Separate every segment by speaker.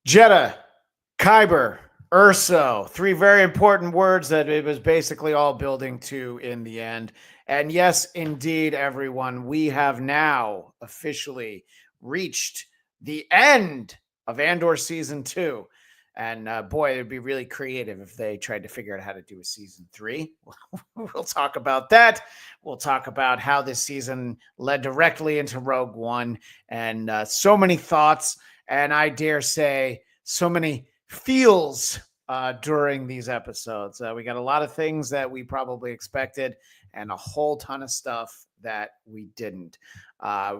Speaker 1: Jeddah, Kyber, Urso, three very important words that it was basically all building to in the end. And yes, indeed, everyone, we have now officially reached the end of Andor season 2. And boy, it'd be really creative if they tried to figure out how to do a season 3. We'll talk about that. We'll talk about how this season led directly into Rogue One, and so many thoughts, and I dare say so many feels during these episodes. We got a lot of things that we probably expected and a whole ton of stuff that we didn't.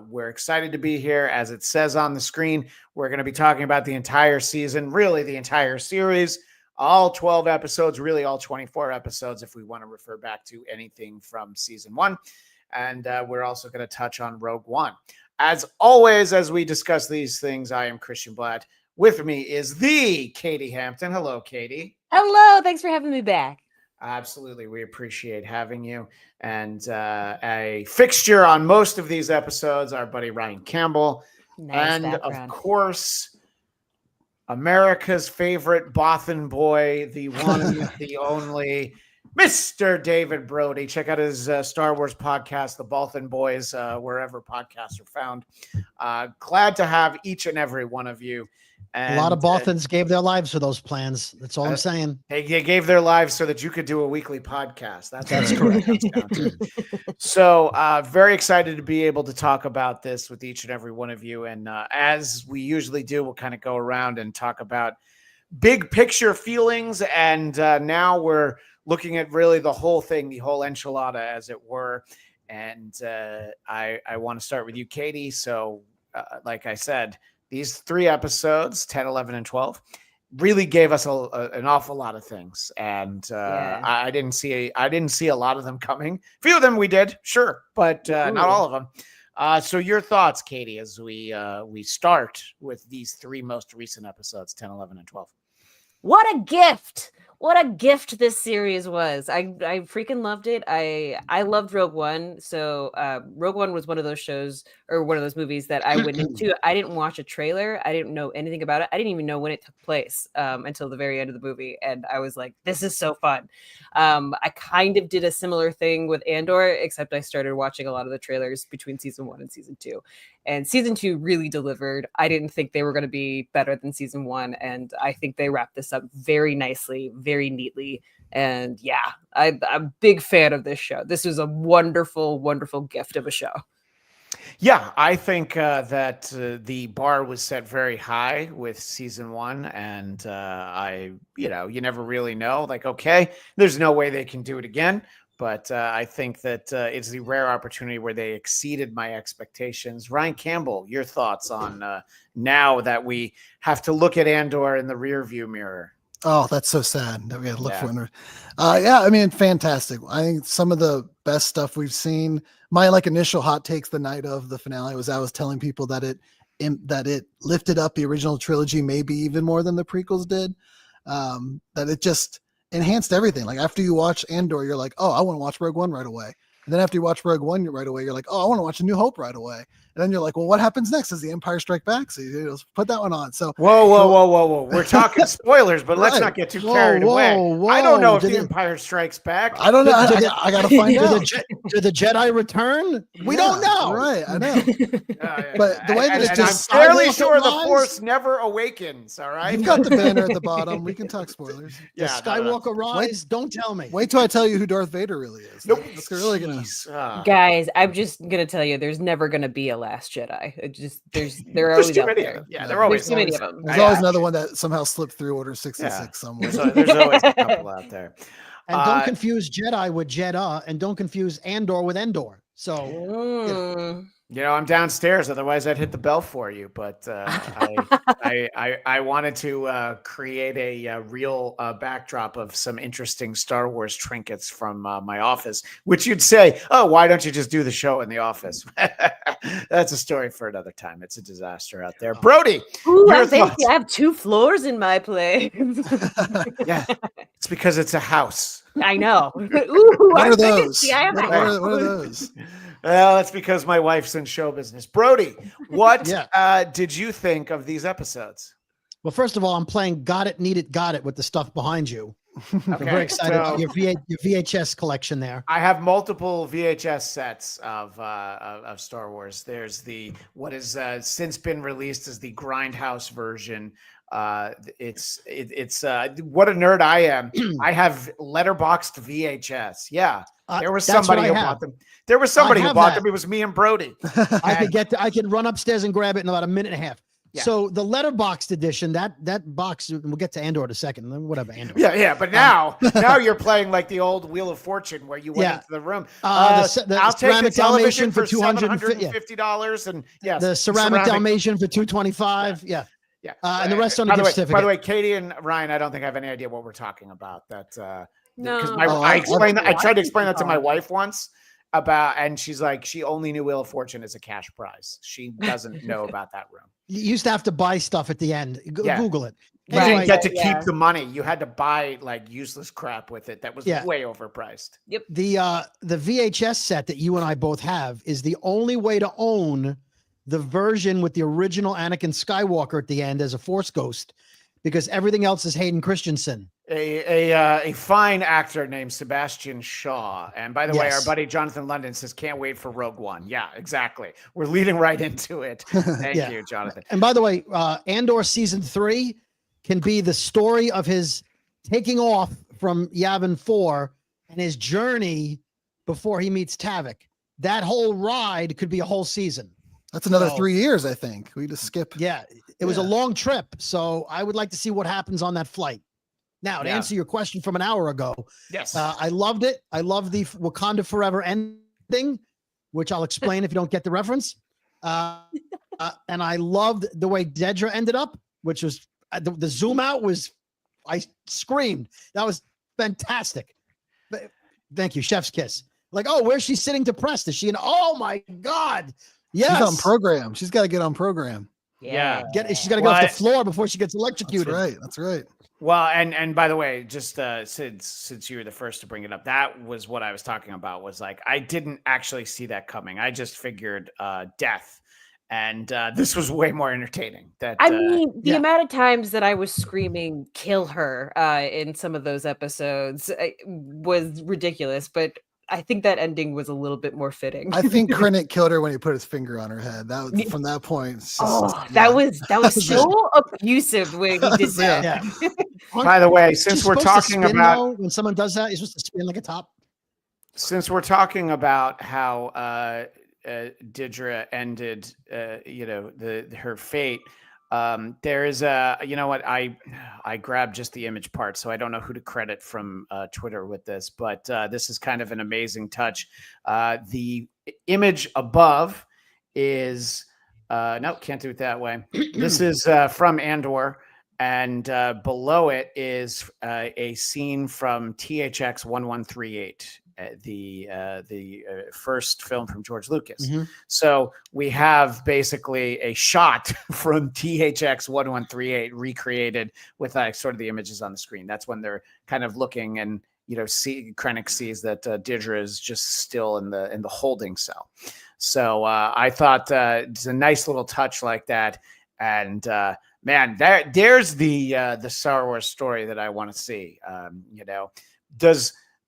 Speaker 1: We're excited to be here. As it says on the screen, we're going to be talking about the entire season, really the entire series, all 12 episodes, really all 24 episodes if we want to refer back to anything from season 1. And we're also going to touch on Rogue One. As always, as we discuss these things, I am Christian Bladt. With me is the Katie Hampton. Hello, Katie.
Speaker 2: Hello. Thanks for having me back.
Speaker 1: Absolutely. We appreciate having you. And a fixture on most of these episodes, our buddy Ryan Campbell.
Speaker 2: Nice
Speaker 1: and
Speaker 2: background.
Speaker 1: Of course, America's favorite Bothan boy, the one, the only, Mr. David Brody. Check out his Star Wars podcast, The Bothan Boys, wherever podcasts are found. Glad to have each and every one of you. And,
Speaker 3: a lot of Bothans gave their lives for those plans. That's all I'm saying.
Speaker 1: They gave their lives so that you could do a weekly podcast. That's correct. So very excited to be able to talk about this with each and every one of you. And as we usually do, we'll kind of go around and talk about big picture feelings. And now we're looking at really the whole thing, the whole enchilada, as it were. And I want to start with you, Katie. So like I said, these 3 episodes, 10, 11, and 12, really gave us an awful lot of things. And I didn't see a lot of them coming. A few of them we did, sure, but not all of them. So your thoughts, Katie, as we start with these 3 most recent episodes, 10, 11, and 12.
Speaker 2: What a gift. What a gift this series was. I freaking loved it. I loved Rogue One. So Rogue One was one of those shows or one of those movies that I went into. I didn't watch a trailer. I didn't know anything about it. I didn't even know when it took place until the very end of the movie. And I was like, this is so fun. I kind of did a similar thing with Andor, except I started watching a lot of the trailers between season 1 and season 2. And season 2 really delivered. I didn't think they were going to be better than season 1. And I think they wrapped this up very nicely, very neatly. And yeah, I'm a big fan of this show. This was a wonderful, wonderful gift of a show.
Speaker 1: Yeah, I think that the bar was set very high with season 1. And you never really know. Like, okay, there's no way they can do it again. But I think that it's the rare opportunity where they exceeded my expectations. Ryan Campbell, your thoughts on now that we have to look at Andor in the rearview mirror?
Speaker 4: Oh, that's so sad that we had to look for it. Yeah, I mean, fantastic. I think some of the best stuff we've seen. My initial hot takes the night of the finale was I was telling people that it lifted up the original trilogy maybe even more than the prequels did. That it just enhanced everything. Like after you watch Andor, you're like, oh, I want to watch Rogue One right away. And then after you watch Rogue One right away, you're like, oh, I want to watch A New Hope right away. And then you're like, well, what happens next? Does the Empire Strike Back? So you put that one on. So
Speaker 1: whoa. We're talking spoilers, but let's not get too carried away. I don't know if the Empire Strikes Back.
Speaker 4: I don't know. I got to find out.
Speaker 3: Do the Jedi return? We don't know.
Speaker 4: Right, I know. But the way that it's just
Speaker 1: I'm fairly sure the Force never awakens, all right?
Speaker 4: You've got the banner at the bottom. We can talk spoilers.
Speaker 3: The Skywalker rise? Don't tell me.
Speaker 4: Wait till I tell you who Darth Vader really is.
Speaker 1: Nope.
Speaker 4: It's really gonna.
Speaker 2: Guys, I'm just gonna tell you, there's never gonna be a Last Jedi. It just there are always
Speaker 1: too
Speaker 2: out
Speaker 1: many
Speaker 2: there.
Speaker 1: of them. Yeah, there are always
Speaker 2: too many of them.
Speaker 4: There's always another one that somehow slipped through Order 66 somewhere.
Speaker 1: There's always a couple out there.
Speaker 3: And don't confuse Jedi with Jeddah, and don't confuse Andor with Endor. So
Speaker 1: I'm downstairs. Otherwise, I'd hit the bell for you. But I wanted to create a real backdrop of some interesting Star Wars trinkets from my office, which you'd say, oh, why don't you just do the show in the office? That's a story for another time. It's a disaster out there. Brody,
Speaker 2: I have 2 floors in my place.
Speaker 1: Yeah, it's because it's a house.
Speaker 2: I know.
Speaker 4: What are those?
Speaker 2: What
Speaker 4: are those?
Speaker 1: Well, that's because my wife's in show business. Brody, what did you think of these episodes?
Speaker 3: Well, first of all, I'm playing Got It, Need It, Got It with the stuff behind you. I'm very excited about your VHS collection there.
Speaker 1: I have multiple VHS sets of Star Wars. There's what has since been released as the Grindhouse version. It's what a nerd I am. I have letterboxed VHS. Yeah, there was somebody who bought them. There was somebody who bought them. It was me and Brody.
Speaker 3: I can run upstairs and grab it in about a minute and a half. Yeah. So the letterboxed edition, that box, we'll get to Andor in a second. Whatever, Andor.
Speaker 1: Yeah. But now you're playing like the old Wheel of Fortune where you went into the room.
Speaker 3: The
Speaker 1: I'll take the television for
Speaker 3: $250,
Speaker 1: and yes,
Speaker 3: the ceramic Dalmatian for $225. Yeah. And the rest on a gift certificate.
Speaker 1: By the way, Katie and Ryan, I don't think I have any idea what we're talking about. That
Speaker 2: no,
Speaker 1: because I tried to explain that to my wife once. And she's like, she only knew Wheel of Fortune as a cash prize. She doesn't know about that room.
Speaker 3: You used to have to buy stuff at the end. Google it.
Speaker 1: You didn't get to keep the money. You had to buy like useless crap with it that was way overpriced.
Speaker 2: Yep.
Speaker 3: The VHS set that you and I both have is the only way to own the version with the original Anakin Skywalker at the end as a Force ghost, because everything else is Hayden Christensen.
Speaker 1: A fine actor named Sebastian Shaw. And by the way, our buddy Jonathan London says, can't wait for Rogue One. Yeah, exactly. We're leading right into it. Thank you, Jonathan.
Speaker 3: And by the way, Andor season 3 can be the story of his taking off from Yavin 4 and his journey before he meets Tavik. That whole ride could be a whole season.
Speaker 4: That's another 3 years, I think. We just skip.
Speaker 3: Yeah, it was a long trip. So I would like to see what happens on that flight. Now, to answer your question from an hour ago,
Speaker 1: yes,
Speaker 3: I loved it. I love the Wakanda Forever ending, which I'll explain if you don't get the reference. And I loved the way Dedra ended up, which was the zoom out was, I screamed. That was fantastic. Thank you. Chef's kiss. Like, oh, where's she sitting depressed? Is she in? Oh my God. Yes.
Speaker 4: She's on program. She's got to get on program.
Speaker 1: Yeah.
Speaker 3: She's got to go off the floor before she gets electrocuted.
Speaker 4: That's right.
Speaker 1: Well, and by the way, just since you were the first to bring it up, that was what I was talking about. Was like I didn't actually see that coming. I just figured death, and this was way more entertaining. The
Speaker 2: amount of times that I was screaming "kill her" in some of those episodes was ridiculous, but I think that ending was a little bit more fitting.
Speaker 4: I think Krennic killed her when he put his finger on her head. That was from that point.
Speaker 2: That was so abusive when he did that.
Speaker 3: Yeah.
Speaker 1: By the way, since we're talking about
Speaker 3: when someone does that, you're supposed to spin like a top.
Speaker 1: Since we're talking about how Dedra ended, her fate. There is I grabbed just the image part, so I don't know who to credit from Twitter with this, but this is kind of an amazing touch. The image above is no, can't do it that way. This is from Andor, and below it is a scene from THX 1138. The first film from George Lucas. Mm-hmm. So we have basically a shot from THX 1138 recreated with sort of the images on the screen. That's when they're kind of looking, and Krennic sees that Dedra is just still in the holding cell. So I thought it's a nice little touch like that. And man, there's the Star Wars story that I want to see.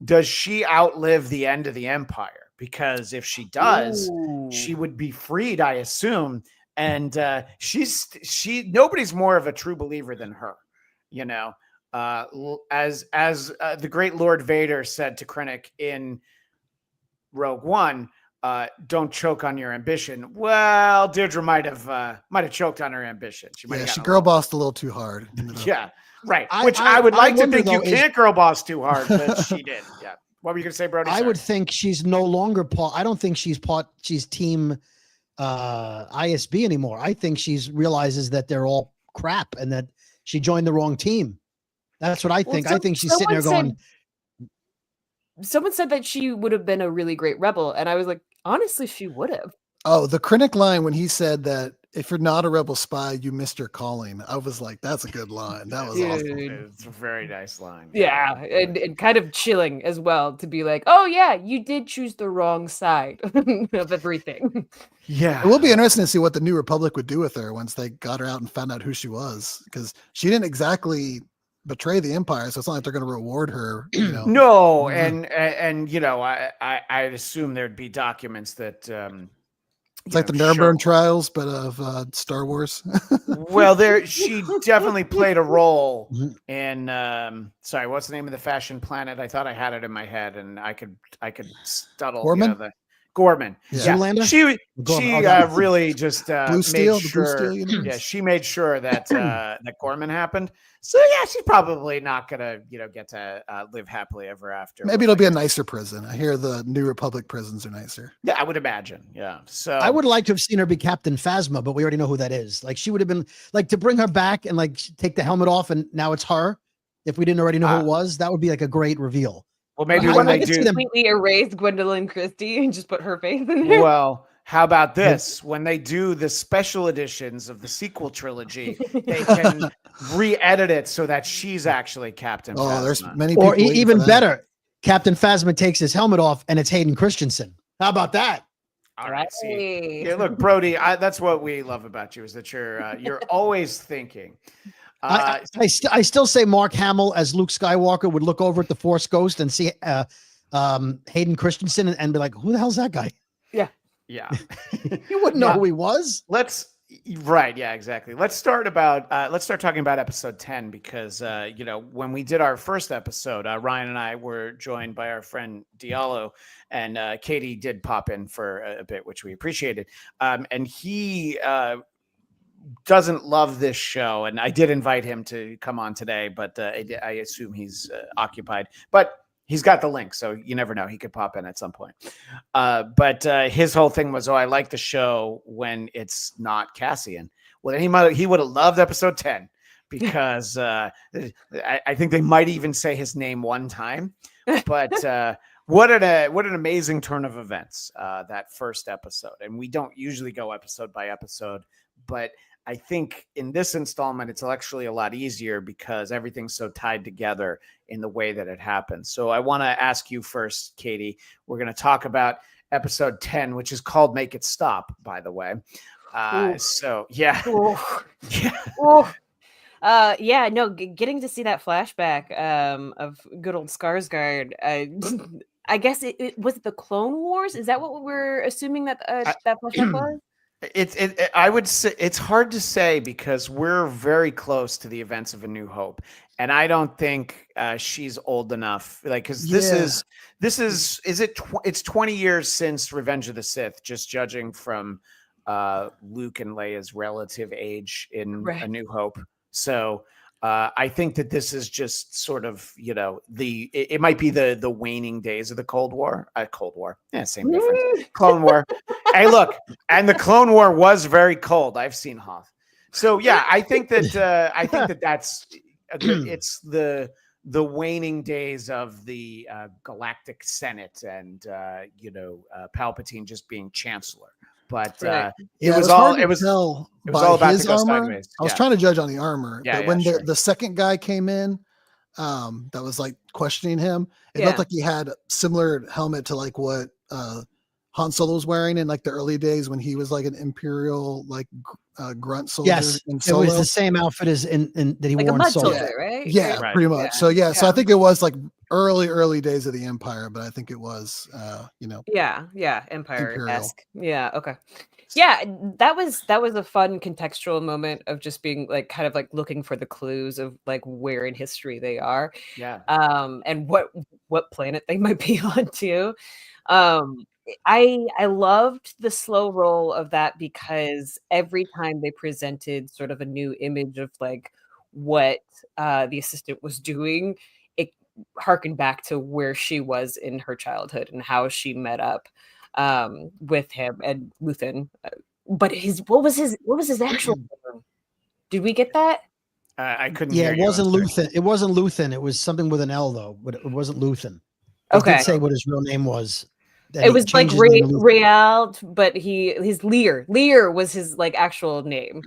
Speaker 1: Does she outlive the end of the Empire? Because if she does, she would be freed, I assume. And nobody's more of a true believer than her. As the great Lord Vader said to Krennic in Rogue One, don't choke on your ambition. Well, Dedra might have choked on her ambition.
Speaker 4: She girl bossed a little too hard.
Speaker 1: Yeah. Right, which I would like to think you can't girl boss too hard, but she did. Yeah. What were you going to say, Brody?
Speaker 3: I would think she's no longer part. I don't think she's team ISB anymore. I think she's realizes that they're all crap and that she joined the wrong team. That's what I think. I think she's sitting there going.
Speaker 2: Someone said that she would have been a really great rebel, and I was like, honestly, she would have.
Speaker 4: Oh, the Krennic line when he said that if you're not a rebel spy, you missed your calling. I was like, that's a good line. That was awesome.
Speaker 2: Dude.
Speaker 1: It's a very nice line.
Speaker 2: Yeah, and kind of chilling as well to be like, oh yeah, you did choose the wrong side of everything.
Speaker 1: Yeah.
Speaker 4: It will be interesting to see what the New Republic would do with her once they got her out and found out who she was, because she didn't exactly betray the Empire, so it's not like they're going to reward her. You know?
Speaker 1: No, and you know, I'd assume there'd be documents that
Speaker 4: It's like the Nuremberg trials, but of Star Wars.
Speaker 1: Well, she definitely played a role in. Sorry, what's the name of the fashion planet? I thought I had it in my head, and I could studdle.
Speaker 4: Gorman?
Speaker 1: You know, Gorman.
Speaker 3: Yeah. Zoolander?
Speaker 1: She
Speaker 3: Gorman.
Speaker 1: really just
Speaker 4: Blue Steel,
Speaker 1: made sure.
Speaker 4: the Blue Steel universe.
Speaker 1: Yeah, she made sure that that Gorman happened. So yeah, she's probably not gonna get to live happily ever after.
Speaker 4: Maybe it'll be a nicer prison. I hear the New Republic prisons are nicer.
Speaker 1: Yeah, I would imagine. Yeah. So
Speaker 3: I would like to have seen her be Captain Phasma, but we already know who that is. Like she would have been like to bring her back and like take the helmet off, and now it's her. If we didn't already know who it was, that would be like a great reveal.
Speaker 1: Well, maybe
Speaker 3: I
Speaker 1: when they
Speaker 3: could
Speaker 1: do
Speaker 3: see them-
Speaker 2: Completely erase Gwendolyn Christie and just put her face in there.
Speaker 1: Well, how about this? When they do the special editions of the sequel trilogy, they can re-edit it so that she's actually Captain Phasma.
Speaker 4: There's many people.
Speaker 3: Or
Speaker 4: waiting
Speaker 3: even
Speaker 4: for that.
Speaker 3: better, Captain Phasma takes his helmet off and it's Hayden Christensen. How about that?
Speaker 1: All right. See,
Speaker 2: Hey.
Speaker 1: yeah, look, Brody, that's what we love about you is that you're always thinking.
Speaker 3: I still say Mark Hamill as Luke Skywalker would look over at the Force Ghost and see Hayden Christensen and be like, "Who the hell's that guy?"
Speaker 1: Yeah.
Speaker 3: You wouldn't know who he was.
Speaker 1: Right. Yeah, exactly. Let's start talking about episode 10 because, when we did our first episode, Ryan and I were joined by our friend Diallo, and Katie did pop in for a bit, which we appreciated. And he doesn't love this show, and I did invite him to come on today, but I assume he's occupied. But he's got the link, so you never know. He could pop in at some point. But his whole thing was, I like the show when it's not Cassian. Well, then he would have loved episode 10 because I think they might even say his name one time. But what an amazing turn of events, that first episode. And we don't usually go episode by episode, but I think in this installment, it's actually a lot easier because everything's so tied together in the way that it happens. So I want to ask you first, Katie. We're going to talk about episode 10, which is called Make It Stop, by the way. So, yeah.
Speaker 2: Getting to see that flashback of good old Skarsgård. I guess it was the Clone Wars. Is that what we're assuming that that flashback was?
Speaker 1: I would say it's hard to say because we're very close to the events of A New Hope, and I don't think she's old enough. Like, because it's 20 years since Revenge of the Sith, just judging from Luke and Leia's relative age in A New Hope. So I think that this is just sort of, it might be the waning days of the Cold War. Yeah, same difference. Clone War. Hey, look, and the Clone War was very cold. I've seen Hoth. So yeah, I think that that's it's the waning days of the Galactic Senate and Palpatine just being Chancellor. But it was all about
Speaker 4: his
Speaker 1: to go
Speaker 4: armor.
Speaker 1: sideways.
Speaker 4: I was trying to judge on the armor,
Speaker 1: Yeah,
Speaker 4: but when
Speaker 1: sure.
Speaker 4: the second guy came in, that was like questioning him. It looked like he had a similar helmet to like what Han Solo was wearing in like the early days when he was like an Imperial like grunt soldier.
Speaker 3: Yes,
Speaker 4: in
Speaker 3: it
Speaker 4: Solo.
Speaker 3: was the same outfit as in that he
Speaker 2: Like
Speaker 3: wore
Speaker 2: a
Speaker 3: in
Speaker 2: mud
Speaker 3: Solo.
Speaker 2: soldier, right?
Speaker 4: Yeah,
Speaker 1: Right.
Speaker 4: pretty much.
Speaker 2: Yeah.
Speaker 4: So I think it was like early days of the Empire, but I think it was
Speaker 2: Empire-esque. Yeah, okay. Yeah, that was a fun contextual moment of just being like kind of like looking for the clues of like where in history they are.
Speaker 1: Yeah.
Speaker 2: And what planet they might be on too. I loved the slow roll of that because every time they presented sort of a new image of like what the assistant was doing, it harkened back to where she was in her childhood and how she met up with him and Luthen. But what was his actual name? Did we get that?
Speaker 1: I couldn't.
Speaker 3: Yeah,
Speaker 1: hear
Speaker 3: it
Speaker 1: you.
Speaker 3: wasn't
Speaker 1: I'm sorry.
Speaker 3: Luthen. It wasn't Luthen. It was something with an L though, but it wasn't Luthen.
Speaker 2: Okay.
Speaker 3: He did say what his real name was. that
Speaker 2: It
Speaker 3: he
Speaker 2: was like
Speaker 3: changed his name to Luthen.
Speaker 2: Real, but his Lear was his like actual name,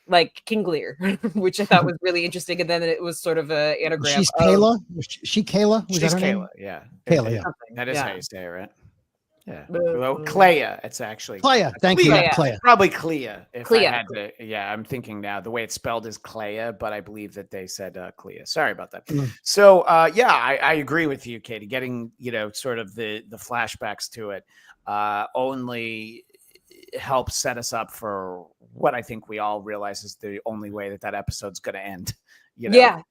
Speaker 2: like King Lear, which I thought was really interesting. And then it was sort of a anagram.
Speaker 3: She's
Speaker 2: of
Speaker 3: Kayla. Was she Kayla? Was
Speaker 1: She's
Speaker 3: that her name?
Speaker 1: Kayla. Yeah.
Speaker 3: Kayla, yeah.
Speaker 2: something.
Speaker 1: That is
Speaker 2: Yeah.
Speaker 1: how you say it, right? Yeah.
Speaker 2: Boo.
Speaker 1: Well, Clea. It's actually
Speaker 3: Clea. Thank you,
Speaker 2: Clea.
Speaker 3: Clea.
Speaker 1: probably Clea. If
Speaker 2: Clea.
Speaker 1: I had to, yeah, I'm thinking now the way it's spelled is Clea, but I believe that they said Clea. Sorry about that.
Speaker 3: Mm.
Speaker 1: So, yeah, I agree with you, Katie. Getting sort of the flashbacks to it only helps set us up for what I think we all realize is the only way that episode's going to end.
Speaker 2: Yeah.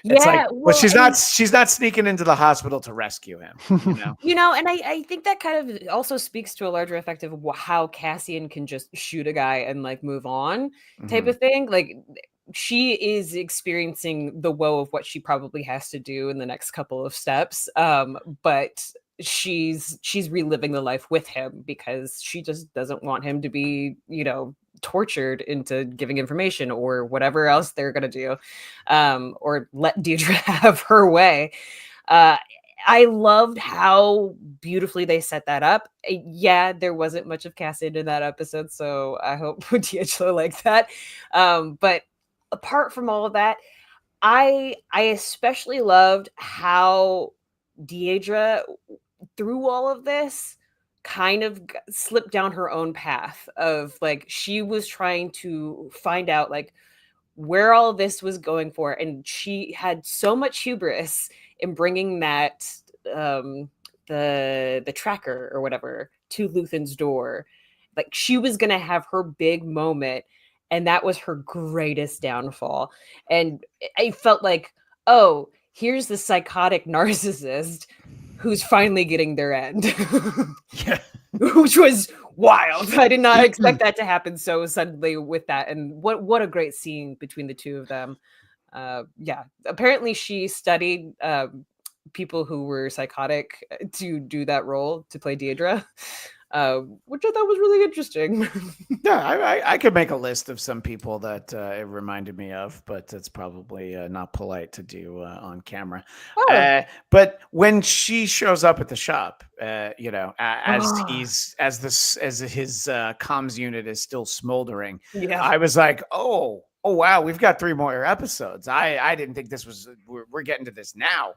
Speaker 1: It's
Speaker 2: Yeah.
Speaker 1: like, well, she's not sneaking into the hospital to rescue him.
Speaker 2: And I think that kind of also speaks to a larger effect of how Cassian can just shoot a guy and like move on type of thing. Like she is experiencing the woe of what she probably has to do in the next couple of steps. But she's reliving the life with him because she just doesn't want him to be, tortured into giving information or whatever else they're going to do, or let Deirdre have her way. I loved how beautifully they set that up. Yeah, there wasn't much of Cassian in that episode, so I hope D'Angelo liked that. But apart from all of that, I especially loved how Deirdre, through all of this, kind of slipped down her own path of like she was trying to find out like where all this was going for, and she had so much hubris in bringing that the tracker or whatever to Luthen's door. Like she was gonna have her big moment, and that was her greatest downfall. And I felt like, oh, here's the psychotic narcissist who's finally getting their end.
Speaker 1: Yeah.
Speaker 2: Which was wild. I did not expect that to happen so suddenly with that. And what a great scene between the two of them. Yeah. Apparently she studied people who were psychotic to do that role, to play Deirdre. Which I thought was really interesting.
Speaker 1: Yeah, I could make a list of some people that it reminded me of, but it's probably not polite to do on camera.
Speaker 2: Oh.
Speaker 1: But when she shows up at the shop, as his comms unit is still smoldering,
Speaker 2: Yeah.
Speaker 1: I was like, oh wow, we've got 3 more episodes. I didn't think this was we're getting to this now,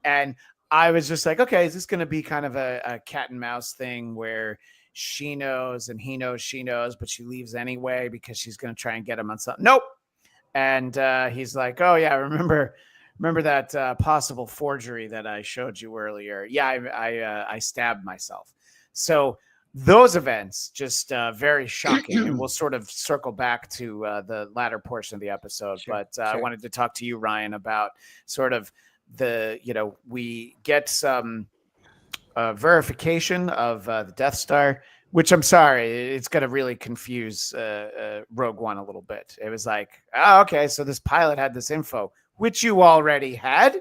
Speaker 1: and I was just like, okay, is this going to be kind of a cat and mouse thing where she knows and he knows she knows, but she leaves anyway because she's going to try and get him on something? Nope. And he's like, oh yeah, remember that possible forgery that I showed you earlier? Yeah, I stabbed myself. So those events just very shocking, and we'll sort of circle back to the latter portion of the episode.
Speaker 2: Sure,
Speaker 1: but I wanted to talk to you, Ryan, about sort of we get some verification of the Death Star, which I'm sorry, it's going to really confuse Rogue One a little bit. It was like, oh, okay, so this pilot had this info, which you already had.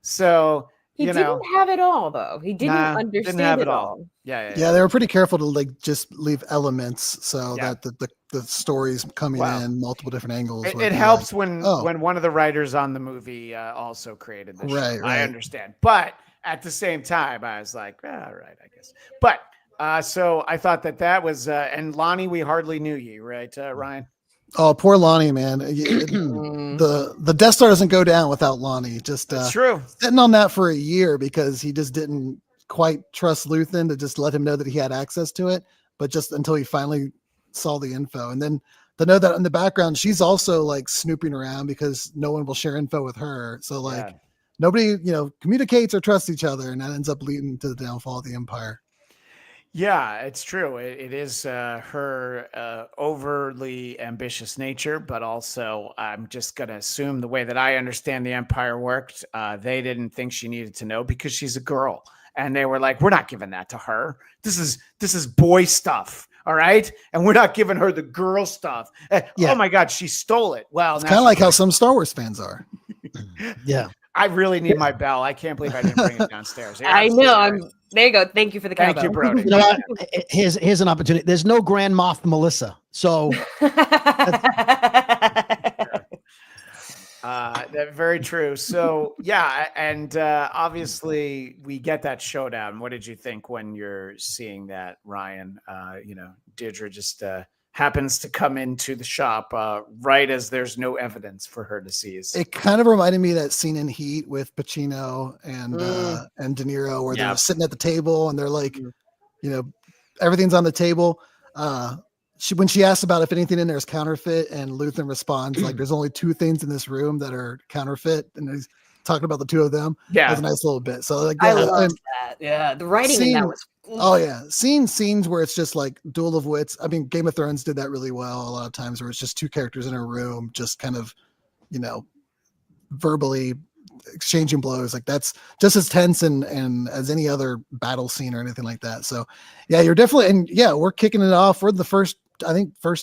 Speaker 1: So
Speaker 2: He didn't have it all, though. He didn't understand
Speaker 1: have
Speaker 2: it all.
Speaker 1: Yeah,
Speaker 4: they were pretty careful to like just leave elements so
Speaker 1: Yeah.
Speaker 4: that the stories coming in multiple different angles.
Speaker 1: It helps when one of the writers on the movie also created this.
Speaker 4: Right.
Speaker 1: I understand, but at the same time, I was like, all right, I guess. But so I thought that was and Lonnie, we hardly knew you, right, Ryan?
Speaker 4: Oh, poor Lonnie, man. The Death Star doesn't go down without Lonnie. Just
Speaker 1: That's true.
Speaker 4: Sitting on that for a year because he just didn't quite trust Luthen to just let him know that he had access to it, but just until he finally saw the info. And then to know that in the background, she's also like snooping around because no one will share info with her. So like nobody, communicates or trusts each other, and that ends up leading to the downfall of the Empire.
Speaker 1: Yeah, it's true. It is her overly ambitious nature, but also I'm just going to assume the way that I understand the Empire worked, they didn't think she needed to know because she's a girl. And they were like, we're not giving that to her. This is boy stuff. All right. And we're not giving her the girl stuff. Oh my God, she stole it. Well,
Speaker 4: it's kind of like how some Star Wars fans are.
Speaker 3: Yeah.
Speaker 1: I really need my bell. I can't believe I didn't bring it downstairs.
Speaker 2: I know. There you go. Thank you for the
Speaker 1: Thank you, Brody.
Speaker 3: You know what? Here's an opportunity. There's no Grand Moff Melissa. So
Speaker 1: Very true. So yeah, and obviously we get that showdown. What did you think when you're seeing that, Ryan? Deirdre just happens to come into the shop right as there's no evidence for her to seize.
Speaker 4: It kind of reminded me of that scene in Heat with Pacino and De Niro, where they're sitting at the table and they're like, everything's on the table. When she asks about if anything in there is counterfeit, and Luthen responds like, "There's only 2 things in this room that are counterfeit," and he's talking about the 2 of them.
Speaker 1: Yeah,
Speaker 4: that was a nice little bit. So like,
Speaker 2: I love that. Yeah, the writing in that was.
Speaker 4: Oh yeah, scenes where it's just like duel of wits. I mean, Game of Thrones did that really well a lot of times, where it's just 2 characters in a room, just kind of, verbally exchanging blows. Like that's just as tense and as any other battle scene or anything like that. So yeah, you're definitely, and yeah, we're kicking it off. We're the first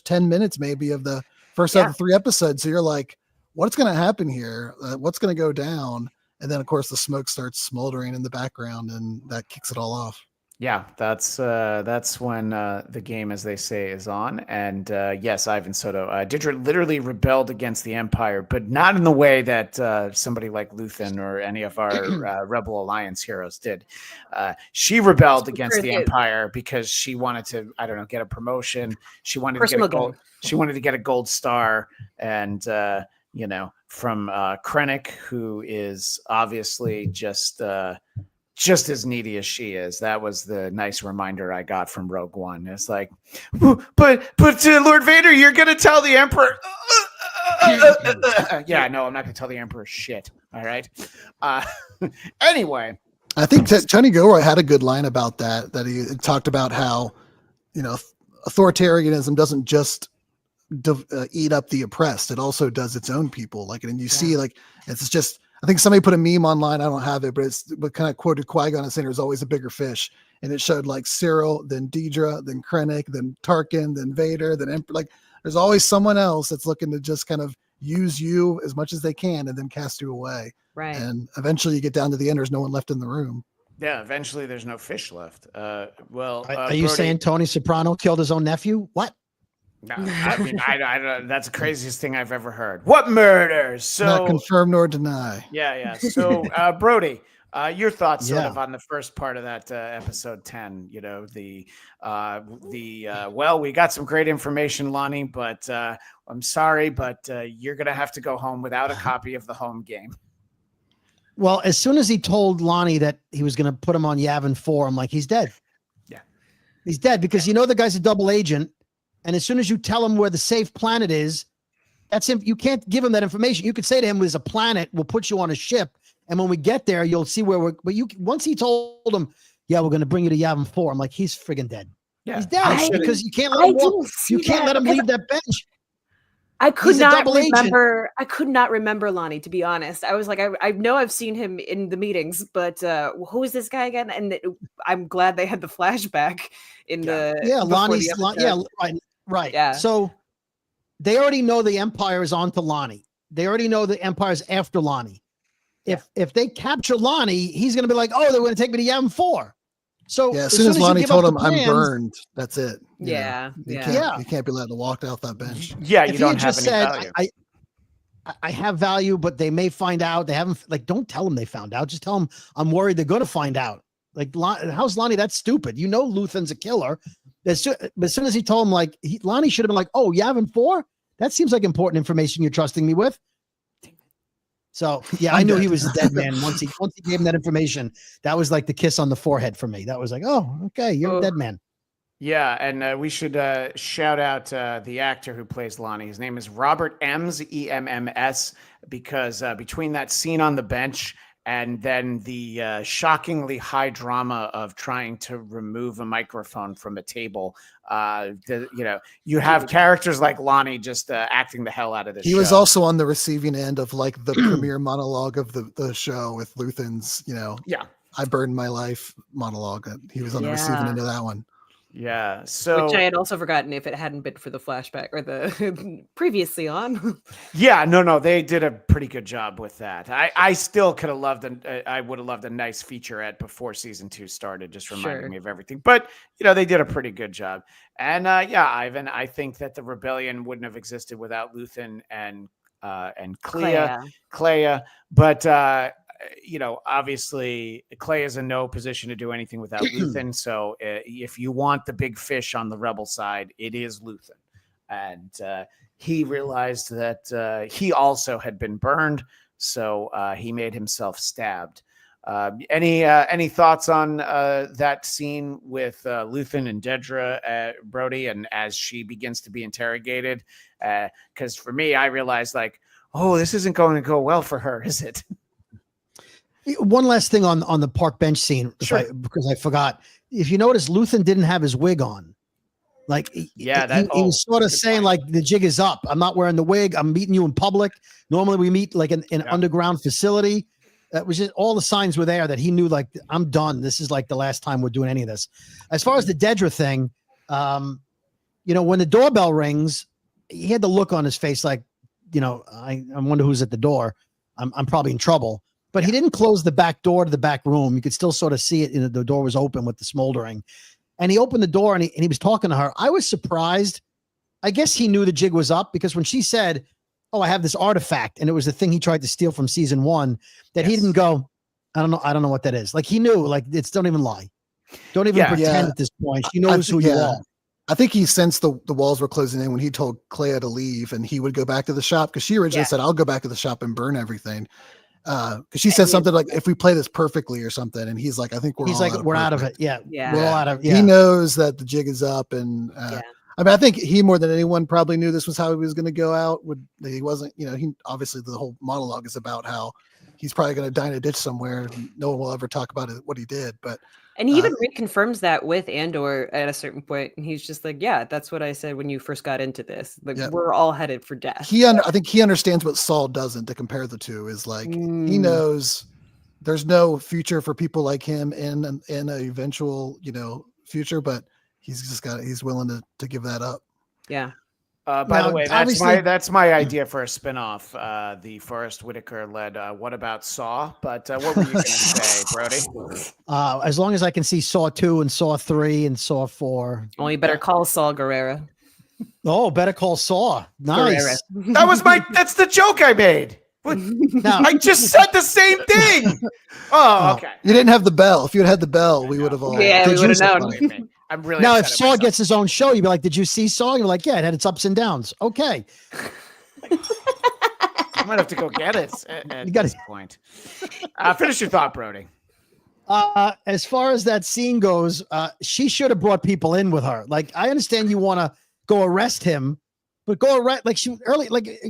Speaker 4: 10 minutes maybe of the first out of 3 episodes. So you're like, what's going to happen here? What's going to go down? And then of course the smoke starts smoldering in the background, and that kicks it all off.
Speaker 1: Yeah, that's when the game, as they say, is on. And yes, Ivan Soto, Deirdre literally rebelled against the Empire, but not in the way that somebody like Luthen or any of our Rebel Alliance heroes did. She rebelled against the Empire because she wanted to, get a promotion. She wanted to get a gold. She wanted to get a gold star, and from Krennic, who is obviously just as needy as she is. That was the nice reminder I got from Rogue One. It's like, but Lord Vader, you're gonna tell the Emperor. Yeah, no, I'm not gonna tell the Emperor shit. All right. Anyway,
Speaker 4: I think that Johnny Gilroy had a good line about that. That he talked about how, authoritarianism doesn't just eat up the oppressed; it also does its own people. Like, and you see, like, it's just. I think somebody put a meme online. I don't have it, but kind of quoted Qui-Gon as saying there's always a bigger fish. And it showed like Cyril, then Deidre, then Krennic, then Tarkin, then Vader, then Emperor. Like there's always someone else that's looking to just kind of use you as much as they can and then cast you away.
Speaker 2: Right.
Speaker 4: And eventually you get down to the end, there's no one left in the room.
Speaker 1: Yeah, eventually there's no fish left.
Speaker 3: Are
Speaker 1: Brody,
Speaker 3: you saying Tony Soprano killed his own nephew? What?
Speaker 1: No, I mean, I that's the craziest thing I've ever heard. What murders? So
Speaker 4: not confirm nor deny.
Speaker 1: Yeah. So, Brody, your thoughts sort of on the first part of that episode 10. Well, we got some great information, Lonnie, but I'm sorry, but you're gonna have to go home without a copy of the home game.
Speaker 3: Well, as soon as he told Lonnie that he was gonna put him on Yavin 4, I'm like, he's dead.
Speaker 1: Yeah,
Speaker 3: he's dead because the guy's a double agent. And as soon as you tell him where the safe planet is, that's him. You can't give him that information. You could say to him, there's a planet, we'll put you on a ship. And when we get there, you'll see where once he told him, yeah, we're going to bring you to Yavin 4. I'm like, he's friggin' dead. Yeah. He's dead because you can't let him walk. You can't let him leave that bench.
Speaker 2: I could not remember. I could not remember Lonnie, to be honest. I was like, I know I've seen him in the meetings, but who is this guy again? And I'm glad they had the flashback in the
Speaker 3: Lonnie's right. Yeah. So they already know the Empire is on to Lonnie. They already know the Empire's after Lonnie. If they capture Lonnie, he's going to be like, oh, they're going to take me to Yavin 4. So
Speaker 4: as soon as Lonnie told him I'm burned, that's it.
Speaker 3: You
Speaker 4: can't be letting to walk off that bench.
Speaker 1: Yeah, you don't have any value.
Speaker 3: I have value, but they may find out. They haven't. Like, don't tell them they found out. Just tell them I'm worried they're going to find out. Like, how's Lonnie that stupid? Luthen's a killer. As soon as he told him, like, Lonnie should have been like, oh, Yavin 4? That seems like important information you're trusting me with. So yeah, I knew he was a dead man once he gave him that information. That was like the kiss on the forehead for me. That was like, oh, okay, you're a dead man.
Speaker 1: Yeah, and we should shout out the actor who plays Lonnie. His name is Robert Emms, EMMS, because between that scene on the bench and then the shockingly high drama of trying to remove a microphone from a table, you have characters like Lonnie just acting the hell out of this.
Speaker 4: He was also on the receiving end of like the premiere monologue of the show with Luthen's, I burned my life monologue. He was on the receiving end of that one.
Speaker 1: Yeah. So
Speaker 2: which I had also forgotten if it hadn't been for the flashback or the previously on.
Speaker 1: Yeah, no, they did a pretty good job with that. I still could have loved I would have loved a nice featurette before season 2 started, just reminding me of everything. But they did a pretty good job. And Ivan, I think that the rebellion wouldn't have existed without Luthen and and Clea. But obviously Clea is in no position to do anything without Luthen. So if you want the big fish on the rebel side, it is Luthen. And he realized that he also had been burned. So he made himself stabbed. Any thoughts on that scene with Luthen and Dedra, Brody, and as she begins to be interrogated? Because for me, I realized this isn't going to go well for her, is it?
Speaker 3: One last thing on the park bench scene, because I forgot. If you notice, Luthen didn't have his wig on. He was sort of saying the jig is up. I'm not wearing the wig. I'm meeting you in public. Normally we meet in an underground facility. That was just all the signs were there that he knew I'm done. This is the last time we're doing any of this. As far as the Dedra thing, when the doorbell rings, he had the look on his face I wonder who's at the door. I'm probably in trouble. But he didn't close the back door to the back room. You could still sort of see it. The door was open with the smoldering. And he opened the door and he was talking to her. I was surprised. I guess he knew the jig was up because when she said, "Oh, I have this artifact," and it was the thing he tried to steal from season 1, that he didn't go, I don't know what that is. He knew, it's don't even lie. Don't even pretend at this point. She knows who you are.
Speaker 4: I think he sensed the walls were closing in when he told Clea to leave and he would go back to the shop because she originally said, "I'll go back to the shop and burn everything." Because she said something if we play this perfectly or something, and he's I think we're
Speaker 3: out of it. Yeah, we're all out of.
Speaker 4: He knows that the jig is up, and I think he more than anyone probably knew this was how he was going to go out. He wasn't, he obviously the whole monologue is about how he's probably going to die in a ditch somewhere. And no one will ever talk about what he did,
Speaker 2: And he even reconfirms that with Andor at a certain point, and he's just that's what I said when you first got into this. We're all headed for death.
Speaker 4: I think he understands what Saul doesn't. To compare the two is he knows there's no future for people like him in an eventual future, but he's willing to give that up.
Speaker 2: Yeah.
Speaker 1: By the way, that's my idea for a spinoff. The Forrest Whitaker led. What about Saw? But what were you going to say, Brody?
Speaker 3: As long as I can see Saw 2 and Saw 3 and Saw 4.
Speaker 2: Oh, you better call Saul Guerrera.
Speaker 3: Oh, better call Saw. Nice.
Speaker 1: Guerrera. That's the joke I made. I just said the same thing. Oh, okay.
Speaker 4: You didn't have the bell. If you had the bell, we would have all.
Speaker 2: Yeah, we would have known.
Speaker 1: I'm really
Speaker 3: now, if Saw gets his own show, you'd be like, "Did you see Saw?" You're like, "Yeah, it had its ups and downs." Okay.
Speaker 1: I might have to go get it at this point. Finish your thought, Brody.
Speaker 3: As far as that scene goes, she should have brought people in with her. I understand you want to go arrest him, but go arrest she early,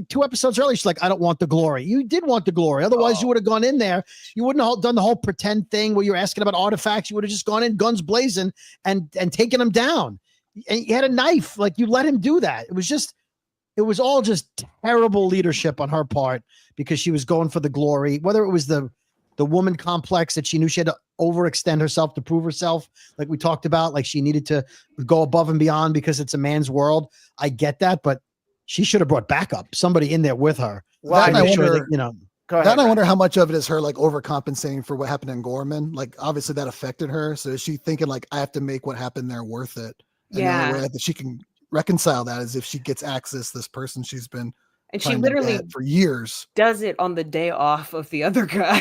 Speaker 3: 2 episodes early. She's like, "I don't want the glory." You did want the glory, otherwise you would have gone in there. You wouldn't have done the whole pretend thing where you're asking about artifacts. You would have just gone in guns blazing and taken him down. And he had a knife. You let him do that. It was all just terrible leadership on her part because she was going for the glory. Whether it was the woman complex that she knew she had to overextend herself to prove herself, like we talked about, she needed to go above and beyond because it's a man's world. I get that, but she should have brought backup, somebody in there with her.
Speaker 4: Well, I wonder how much of it is her overcompensating for what happened in Gorman. Obviously that affected her. So is she thinking I have to make what happened there worth it? And the only way that she can reconcile that is if she gets access this person she's been
Speaker 2: and she literally
Speaker 4: for years
Speaker 2: does it on the day off of the other guy.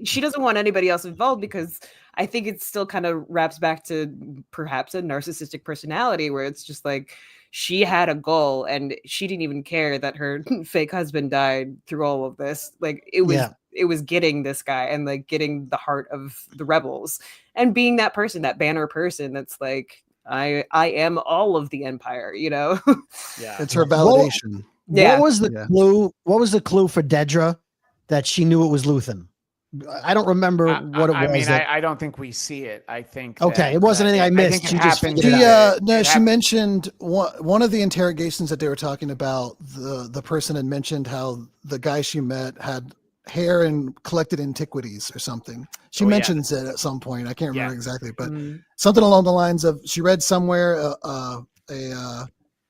Speaker 2: She doesn't want anybody else involved because I think it still kind of wraps back to perhaps a narcissistic personality where it's just she had a goal and she didn't even care that her fake husband died through all of this. It was getting this guy and getting the heart of the rebels and being that person, that banner person that's I am all of the Empire,
Speaker 1: Yeah.
Speaker 4: It's her validation.
Speaker 3: What was the clue? What was the clue for Dedra that she knew it was Luthen? I don't remember what it was.
Speaker 1: I mean, I don't think we see it. I think.
Speaker 3: Okay, it wasn't anything I missed. She just
Speaker 4: she mentioned one of the interrogations that they were talking about. The person had mentioned how the guy she met had hair and collected antiquities or something. She mentions it at some point. I can't remember exactly, but something along the lines of she read somewhere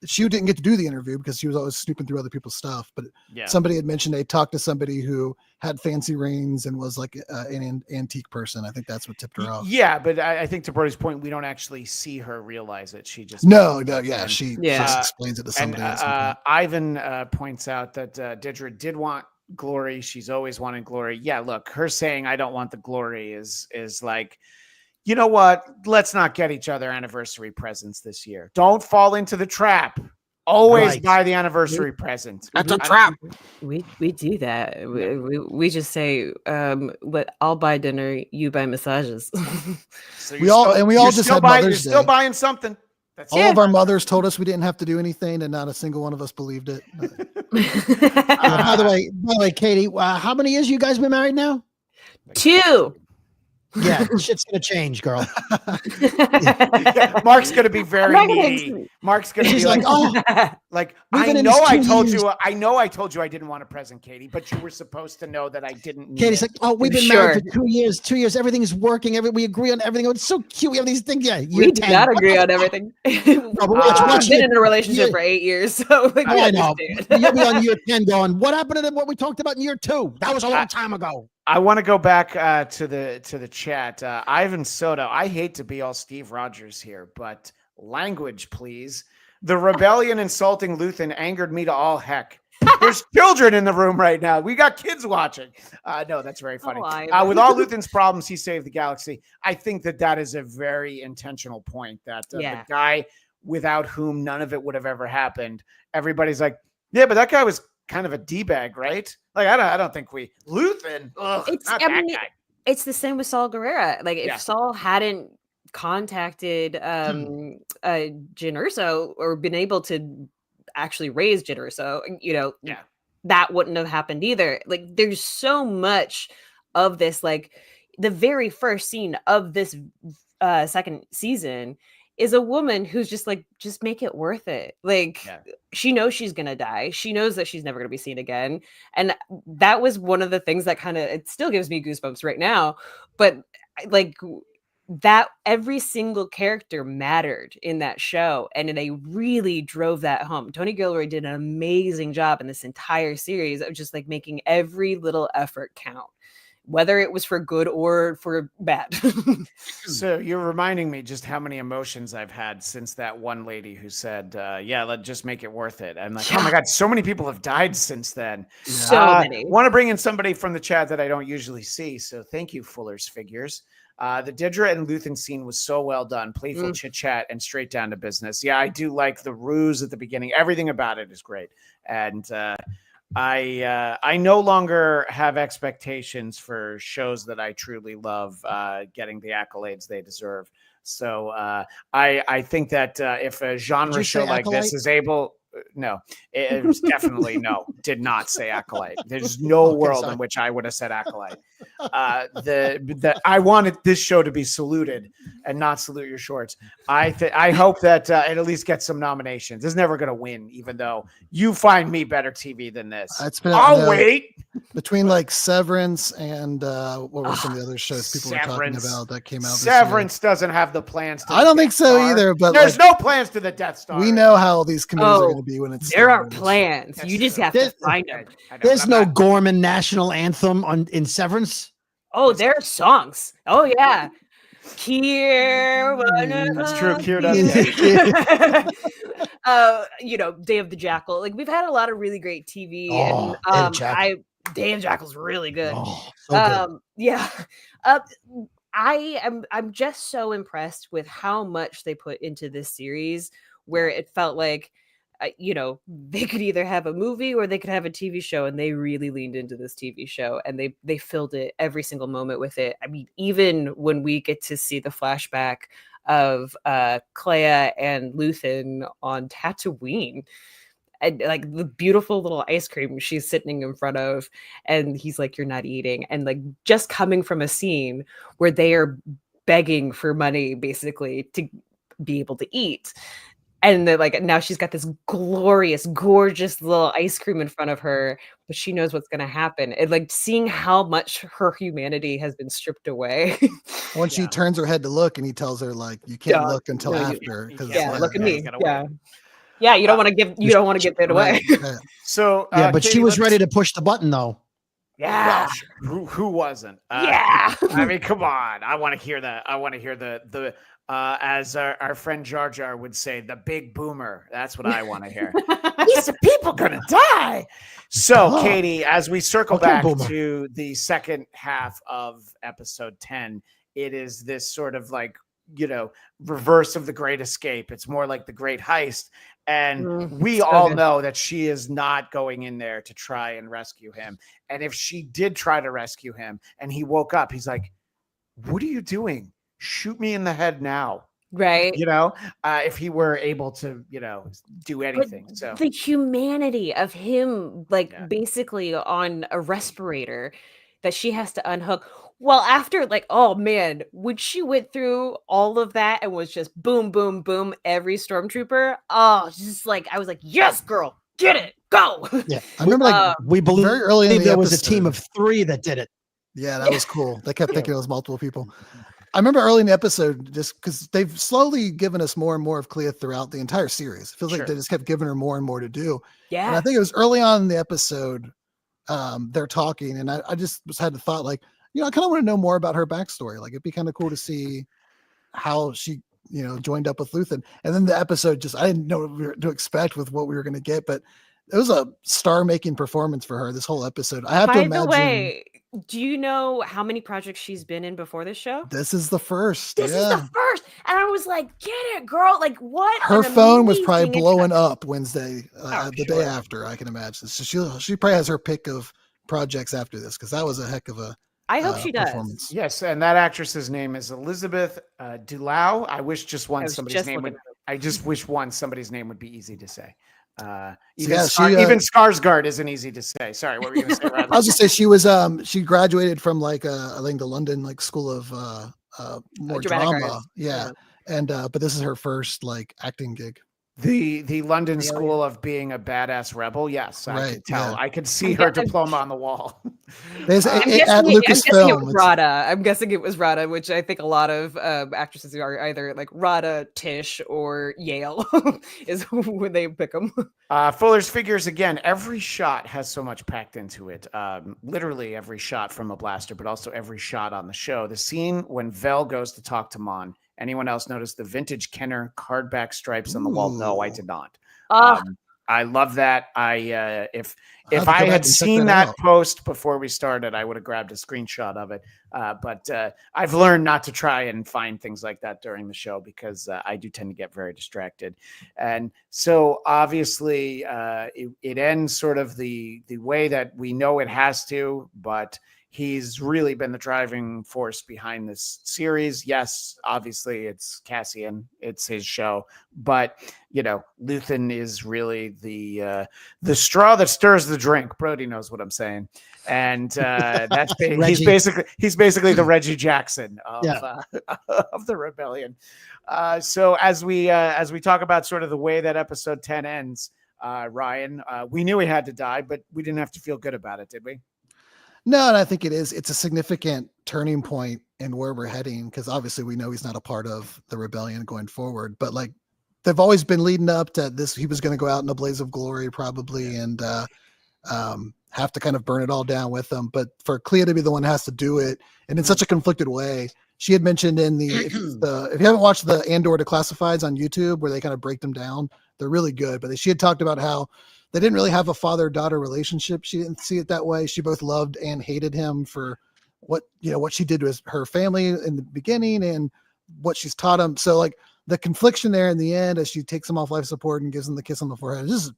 Speaker 4: she didn't get to do the interview because she was always snooping through other people's stuff. But somebody had mentioned they talked to somebody who had fancy rings and was like an antique person. I think that's what tipped her off.
Speaker 1: Yeah, but I think to Brody's point, we don't actually see her realize it. She just
Speaker 4: she just explains it to somebody.
Speaker 1: Ivan points out that Deirdre did want glory. She's always wanted glory. Yeah, look, her saying I don't want the glory is like, you know what? Let's not get each other anniversary presents this year. Don't fall into the trap. Always buy the anniversary present.
Speaker 5: That's a trap.
Speaker 2: We do that. We just say, but I'll buy dinner, you buy massages.
Speaker 1: So
Speaker 4: we all just had Mother's Day.
Speaker 1: You're still buying something.
Speaker 4: All of our mothers told us we didn't have to do anything, and not a single one of us believed it.
Speaker 3: By the way, Katie, how many years you guys been married now?
Speaker 2: 2.
Speaker 3: Yeah, shit's gonna change, girl.
Speaker 1: Yeah, Mark's gonna be very needy. Mark's gonna be like, oh, like I know I told you I didn't want a present, Katie, but you were supposed to know that I didn't need
Speaker 3: Katie's
Speaker 1: it.
Speaker 3: like, oh, we've been married for 2 years. 2 years, everything's working. We agree on everything. Oh, it's so cute. We have these things. Yeah,
Speaker 2: we do not agree on everything. We've been in a relationship for 8 years, so
Speaker 3: I know. You'll be on year 10 going, what happened to what we talked about in year 2? That was a long time ago.
Speaker 1: I want to go back to the chat. Ivan Soto, I hate to be all Steve Rogers here, but language, please. The rebellion insulting Luthen angered me to all heck. There's children in the room right now. We got kids watching. No, that's very funny. With all Luthen's problems, he saved the galaxy. I think that is a very intentional point that the guy without whom none of it would have ever happened. Everybody's like, yeah, but that guy was kind of a D-bag, right? Like, I don't think Luthen.
Speaker 2: It's the same with Saul Guerrero. Like, if Saul hadn't contacted Jyn Erso or been able to actually raise Jyn Erso, that wouldn't have happened either. Like, there's so much of this. Like, the very first scene of this second season is a woman who's just like, just make it worth it. Like, she knows she's going to die. She knows that she's never going to be seen again. And that was one of the things that it still gives me goosebumps right now. But like that, every single character mattered in that show. And they really drove that home. Tony Gilroy did an amazing job in this entire series of just like making every little effort count, whether it was for good or for bad.
Speaker 1: So you're reminding me just how many emotions I've had since that one lady who said, let's just make it worth it. I'm like, oh my God, so many people have died since then.
Speaker 2: So many.
Speaker 1: Want to bring in somebody from the chat that I don't usually see. So thank you, Fuller's Figures. The Deirdre and Luthen scene was so well done. Playful chit chat and straight down to business. Yeah, I do like the ruse at the beginning. Everything about it is great. And, I no longer have expectations for shows that I truly love getting the accolades they deserve. So I think that if a genre show like this is able, no, it was definitely no, did not say Acolyte. There's no world in which I would have said Acolyte. I wanted this show to be saluted and not salute your shorts. I hope that it at least gets some nominations. It's never going to win, even though you find me better TV than this. I'll wait.
Speaker 4: Between like Severance and what were some of the other shows people were talking about that came out this
Speaker 1: Severance doesn't have the plans to
Speaker 4: I don't think so either, but
Speaker 1: there's no plans to the Death Star.
Speaker 4: We know how these committees are going to be when it's
Speaker 2: there are plans. You just have to find them.
Speaker 3: There's no Gorman national anthem in Severance.
Speaker 2: Oh, there are songs. Oh yeah. Kier.
Speaker 1: That's true. Kier does.
Speaker 2: Day of the Jackal. Like, we've had a lot of really great TV. Day of Jackal's really good.
Speaker 3: Oh, so good.
Speaker 2: Yeah. I'm just so impressed with how much they put into this series, where it felt like they could either have a movie or they could have a TV show, and they really leaned into this TV show, and they filled it every single moment with it. I mean, even when we get to see the flashback of Clea and Luthen on Tatooine, and like the beautiful little ice cream she's sitting in front of, and he's like, "You're not eating," and like just coming from a scene where they are begging for money basically to be able to eat. And then, like, now she's got this glorious, gorgeous little ice cream in front of her, but she knows what's going to happen. And like seeing how much her humanity has been stripped away.
Speaker 4: Once she turns her head to look, and he tells her, like, you can't look until after.
Speaker 2: Look at me. Yeah, you don't want to give it away.
Speaker 4: Right.
Speaker 1: So
Speaker 3: Yeah, but
Speaker 1: Katie,
Speaker 3: she was ready to push the button though.
Speaker 2: Yeah.
Speaker 1: Who wasn't?
Speaker 2: Yeah.
Speaker 1: I mean, come on. I want to hear that. I want to hear the as our friend Jar Jar would say, the big boomer. That's what I want to hear. These are people gonna die. So, Katie, as we circle back
Speaker 3: boomer.
Speaker 1: to the second half of episode 10, it is this sort of like, reverse of the Great Escape. It's more like the Great Heist. And we all know that she is not going in there to try and rescue him. And if she did try to rescue him and he woke up, he's like, what are you doing? Shoot me in the head now.
Speaker 2: Right.
Speaker 1: If he were able to, do anything.
Speaker 2: But
Speaker 1: so
Speaker 2: the humanity of him, basically on a respirator that she has to unhook. Well, after oh man, when she went through all of that and was just boom, boom, boom, every stormtrooper. Oh, just I was like, yes, girl, get it, go.
Speaker 3: Yeah, I remember
Speaker 4: we believed very early in the
Speaker 3: there
Speaker 4: episode,
Speaker 3: was a team of 3 that did it.
Speaker 4: Yeah, that was cool. They kept thinking it was multiple people. I remember early in the episode, just because they've slowly given us more and more of Clea throughout the entire series. It feels like they just kept giving her more and more to do.
Speaker 2: Yeah.
Speaker 4: And I think it was early on in the episode, they're talking, and I just had the thought, I kind of want to know more about her backstory. It'd be kind of cool to see how she, joined up with Luthen. And then the episode I didn't know what to expect with what we were going to get, but it was a star-making performance for her this whole episode. I have to imagine.
Speaker 2: By the way, do you know how many projects she's been in before this show?
Speaker 4: This is the first.
Speaker 2: This is the first. And I was like, get it, girl. What?
Speaker 4: Her phone was probably blowing up Wednesday, the day after, I can imagine. So she probably has her pick of projects after this, because that was a heck of a
Speaker 2: I hope she does.
Speaker 1: Yes, and that actress's name is Elizabeth Dulau. I wish just once somebody's name would. I just wish once somebody's name would be easy to say. Even Skarsgård isn't easy to say. Sorry, what were you going to say?
Speaker 4: I was just say she was she graduated from I think the London school of more drama. Yeah. And but this is her first acting gig.
Speaker 1: The London School of Being a Badass Rebel. Yes, I could tell. Yeah. I could see her diploma on the wall.
Speaker 4: There's at Lucasfilm.
Speaker 2: I'm guessing it was Rada, which I think a lot of actresses are either Rada, Tish, or Yale is when they pick them.
Speaker 1: Fuller's Figures, again, every shot has so much packed into it. Literally every shot from a blaster, but also every shot on the show. The scene when Vel goes to talk to Mon. Anyone else notice the vintage Kenner cardback stripes on the wall? No, I did not. I love that. If I had seen that post before we started, I would have grabbed a screenshot of it. But I've learned not to try and find things like that during the show, because I do tend to get very distracted. And so obviously it ends sort of the way that we know it has to, but he's really been the driving force behind this series. Yes, obviously it's Cassian, it's his show, but Luthen is really the straw that stirs the drink. Brody knows what I'm saying, and that's he's basically the Reggie Jackson of the rebellion. So as we talk about sort of the way that episode 10 ends, Ryan, we knew he had to die, but we didn't have to feel good about it, did we?
Speaker 4: No, and I think it's a significant turning point in where we're heading, because obviously we know he's not a part of the rebellion going forward, but they've always been leading up to this. He was going to go out in a blaze of glory probably, and have to kind of burn it all down with them. But for Clea to be the one who has to do it, and in such a conflicted way, she had mentioned in if you haven't watched the Andor Declassifieds on YouTube, where they kind of break them down, they're really good. But she had talked about how they didn't really have a father-daughter relationship. She didn't see it that way. She both loved and hated him for what she did to her family in the beginning and what she's taught him. So the confliction there in the end, as she takes him off life support and gives him the kiss on the forehead, this is a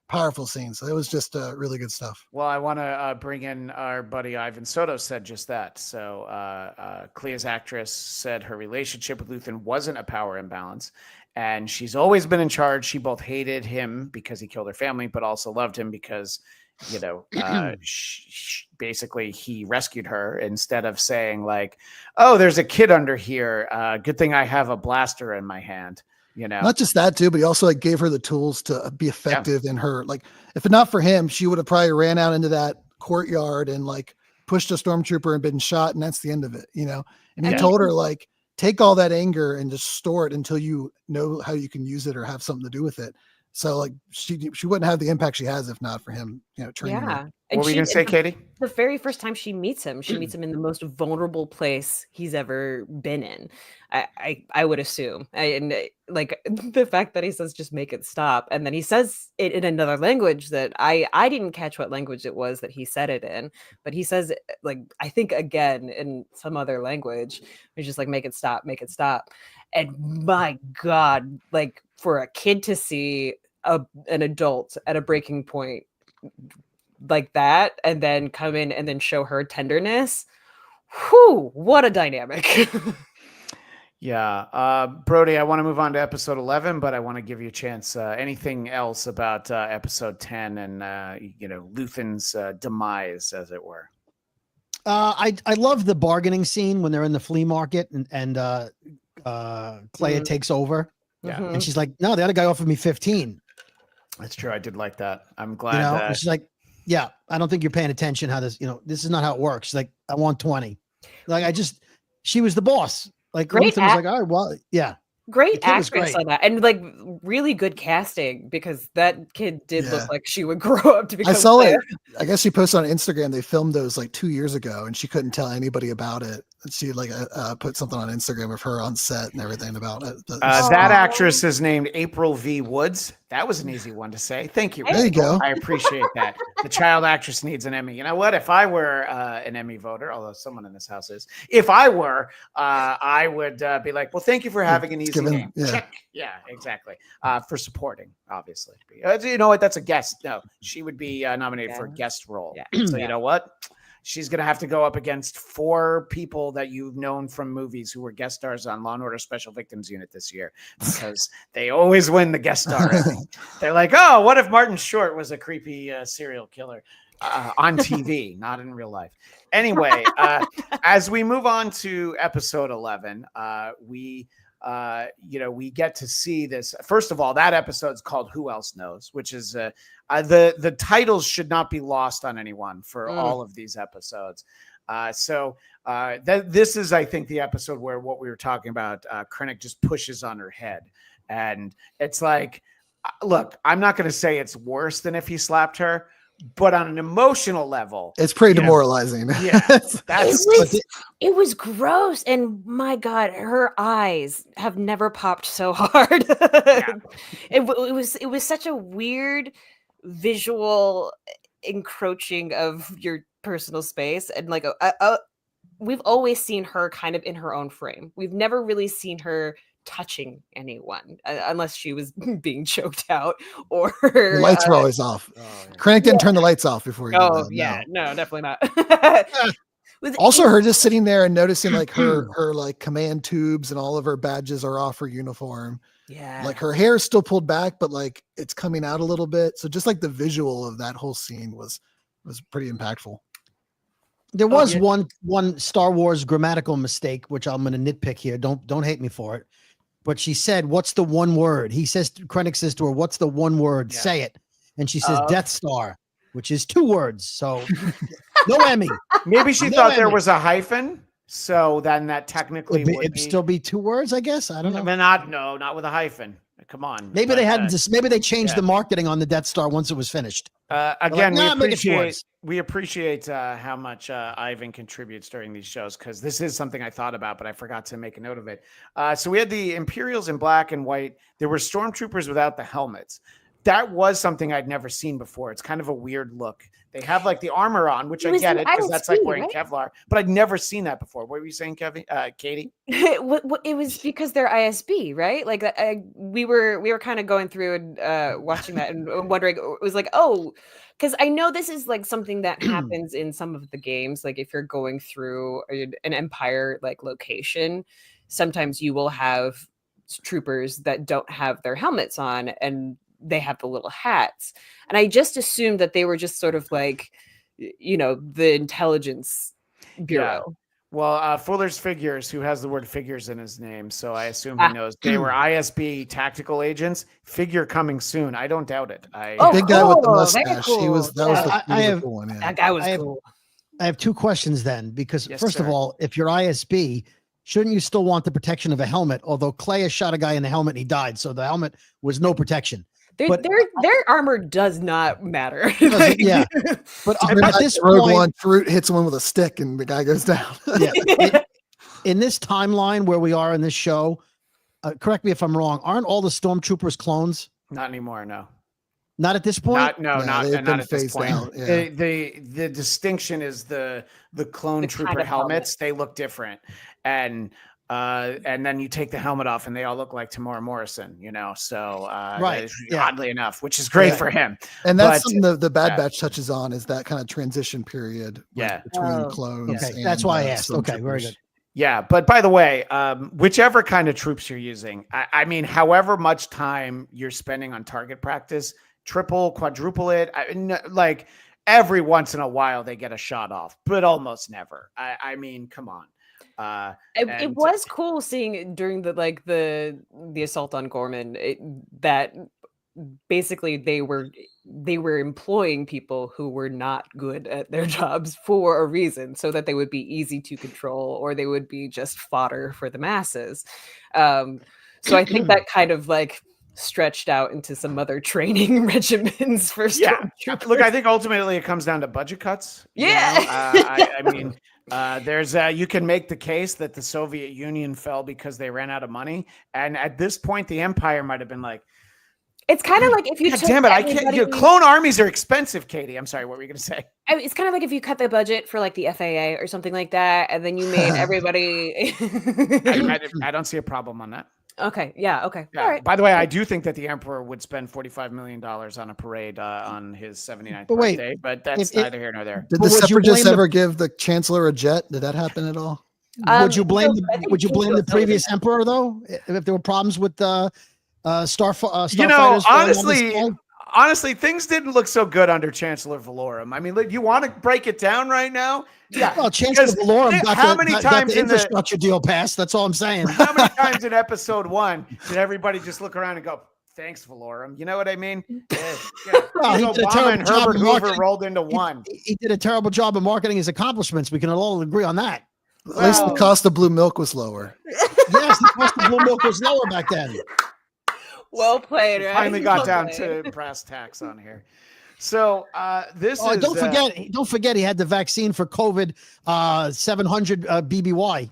Speaker 4: powerful scene. So it was just really good stuff.
Speaker 1: Well, I want to bring in our buddy Ivan Soto said just that. So Clea's actress said her relationship with Luthen wasn't a power imbalance. And she's always been in charge. She both hated him because he killed her family, but also loved him because, basically he rescued her, instead of saying oh, there's a kid under here. Good thing I have a blaster in my hand.
Speaker 4: Not just that too, but he also gave her the tools to be effective in her. If not for him, she would have probably ran out into that courtyard and pushed a stormtrooper and been shot. And that's the end of it, And he told her take all that anger and just store it until you know how you can use it or have something to do with it. So like she wouldn't have the impact she has if not for him, training her.
Speaker 2: Yeah.
Speaker 1: What
Speaker 2: And
Speaker 1: were you gonna say, Katie?
Speaker 2: the very first time she meets him in the most vulnerable place he's ever been in. I would assume. Like the fact that he says just make it stop, and then he says it in another language that I didn't catch what language it was that he said it in, but he says it, like I think again in some other language. He's just like make it stop, make it stop. And my God, like for a kid to see an adult at a breaking point like that and then come in and then show her tenderness, whew, what a dynamic.
Speaker 1: Yeah. Brody, I want to move on to episode 11, but I want to give you a chance. Anything else about episode 10 and, Luthen's demise, as it were?
Speaker 3: I love the bargaining scene when they're in the flea market and Clea takes over.
Speaker 1: Yeah.
Speaker 3: And she's like, no, the other guy offered me 15.
Speaker 1: That's true. I did like that. I'm glad that
Speaker 3: and she's like, yeah, I don't think you're paying attention how this, this is not how it works. She's like, I want 20. Like, she was the boss. Like,
Speaker 2: Great
Speaker 3: Luthen was like, all right, well, yeah.
Speaker 2: Great actress
Speaker 3: great.
Speaker 2: on that, and like really good casting because that kid did look like she would grow up to become.
Speaker 4: I saw it. I guess she posted on Instagram. They filmed those like 2 years ago, and she couldn't tell anybody about it. And she like put something on Instagram of her on set and everything about it.
Speaker 1: That actress is named April V. Woods. That was an easy one to say. Thank you.
Speaker 4: There you go.
Speaker 1: I appreciate that. The child actress needs an Emmy. You know what? If I were an Emmy voter, although someone in this house is, if I were, I would be like, well, thank you for having an easy name.
Speaker 4: Yeah.
Speaker 1: Check. Yeah, exactly. For supporting, obviously. You know what? That's a guest. No, she would be nominated for a guest role.
Speaker 2: Yeah.
Speaker 1: So you know what? She's going to have to go up against 4 people that you've known from movies who were guest stars on Law & Order Special Victims Unit this year because they always win the guest star. They're like, oh, what if Martin Short was a creepy serial killer on TV, not in real life? Anyway, as we move on to episode 11, we get to see this. First of all, that episode's called Who Else Knows, which is the titles should not be lost on anyone for all of these episodes. This is, I think, the episode where what we were talking about, Krennic just pushes on her head. And it's like, look, I'm not going to say it's worse than if he slapped her, but on an emotional level,
Speaker 4: it's pretty demoralizing.
Speaker 1: Yeah,
Speaker 2: it was gross, and my God, her eyes have never popped so hard. It was such a weird visual encroaching of your personal space, and like we've always seen her kind of in her own frame. We've never really seen her touching anyone unless she was being choked out or
Speaker 4: the lights were always off. Krennic didn't turn the lights off before he did that.
Speaker 2: No, definitely not.
Speaker 4: Also her just sitting there and noticing like her like command tubes and all of her badges are off her uniform.
Speaker 2: Yeah,
Speaker 4: like her hair is still pulled back but like it's coming out a little bit, so just like the visual of that whole scene was pretty impactful.
Speaker 3: There was one Star Wars grammatical mistake which I'm going to nitpick here. Don't hate me for it. But she said, what's the one word? Krennic says to her, what's the one word? Yeah. Say it. And she says, Death Star, which is 2 words. So no Emmy.
Speaker 1: Maybe she thought there was a hyphen. So then that technically would
Speaker 3: still be 2 words, I guess. I don't know.
Speaker 1: Not with a hyphen. Come on.
Speaker 3: Maybe they hadn't. Maybe they changed the marketing on the Death Star once it was finished.
Speaker 1: Again, we appreciate how much Ivan contributes during these shows because this is something I thought about, but I forgot to make a note of it. So we had the Imperials in black and white. There were stormtroopers without the helmets. That was something I'd never seen before. It's kind of a weird look. They have like the armor on, which I get it because that's like wearing Kevlar, but I'd never seen that before. What were you saying, Katie?
Speaker 2: It was because they're ISB, right? Like we were kind of going through and watching that and wondering. It was like, oh, because I know this is like something that happens in some of the games. Like if you're going through an Empire like location, sometimes you will have troopers that don't have their helmets on and they have the little hats. And I just assumed that they were just sort of like, the intelligence bureau.
Speaker 1: Yeah. Well, Fuller's Figures, who has the word figures in his name, so I assume he knows. They were ISB tactical agents. Figure coming soon. I don't doubt it.
Speaker 4: Big guy with the mustache.
Speaker 2: Cool.
Speaker 4: He was the cool one. Yeah.
Speaker 2: That guy was cool.
Speaker 3: I have 2 questions then, because first
Speaker 1: sir.
Speaker 3: of all, if you're ISB, shouldn't you still want the protection of a helmet? Although Clea shot a guy in the helmet and he died, so the helmet was no protection.
Speaker 2: Their armor does not matter.
Speaker 3: Yeah. But at this
Speaker 4: Rogue
Speaker 3: point,
Speaker 4: One fruit hits one with a stick and the guy goes down.
Speaker 3: yeah. In this timeline where we are in this show, correct me if I'm wrong, aren't all the stormtroopers clones?
Speaker 1: Not anymore, no.
Speaker 3: Not at this point?
Speaker 1: Not at this point.
Speaker 4: Out, yeah.
Speaker 1: The distinction is the clone trooper
Speaker 2: kind of
Speaker 1: helmets. They look different. And then you take the helmet off and they all look like Tamora Morrison, so
Speaker 3: right.
Speaker 1: Oddly enough, which is great for him.
Speaker 4: And that's something the Bad Batch touches on, is that kind of transition period between clones.
Speaker 3: Okay, that's why I asked. Okay, very good.
Speaker 1: Yeah, but by the way, whichever kind of troops you're using, I mean, however much time you're spending on target practice, triple, quadruple it, like every once in a while they get a shot off, but almost never. I mean, come on.
Speaker 2: It was cool seeing during the assault on Gorman that basically they were employing people who were not good at their jobs for a reason, so that they would be easy to control or they would be just fodder for the masses. So I think that kind of stretched out into some other training regimens for stormtroopers.
Speaker 1: Look, I think ultimately it comes down to budget cuts. I mean, there's you can make the case that the Soviet Union fell because they ran out of money, and at this point the Empire might have been like,
Speaker 2: it's kind of like if you
Speaker 1: God damn it, I can't. Clone armies are expensive, Katie. I'm sorry, what were you going to say?
Speaker 2: It's kind of like if you cut the budget for the FAA or something like that, and then you made everybody.
Speaker 1: I don't see a problem on that.
Speaker 2: Okay. Yeah. Okay.
Speaker 1: Yeah.
Speaker 2: All right.
Speaker 1: By the way, I do think that the Emperor would spend $45 million on a parade on his 79th birthday, but that's neither here nor there.
Speaker 4: Did the Separatists ever give the Chancellor a jet? Did that happen at all?
Speaker 3: Would you blame the previous Emperor though, if there were problems with the Starfighters?
Speaker 1: Honestly, things didn't look so good under Chancellor Valorum. I mean, you want to break it down right now? Yeah.
Speaker 3: Well, Chancellor Valorum got the infrastructure deal passed. That's all I'm saying.
Speaker 1: How many times in episode 1 did everybody just look around and go, "Thanks, Valorum"? You know what I mean?
Speaker 3: Well, he did a terrible job
Speaker 1: Herbert Hoover rolled into one.
Speaker 3: He did a terrible job of marketing his accomplishments. We can all agree on that.
Speaker 4: At least the cost of blue milk was lower.
Speaker 3: Yes, the cost of blue milk was lower back then.
Speaker 2: Well played. Right?
Speaker 1: Finally got down to brass tacks on here. So this is.
Speaker 3: Don't forget, he had the vaccine for COVID 700 BBY.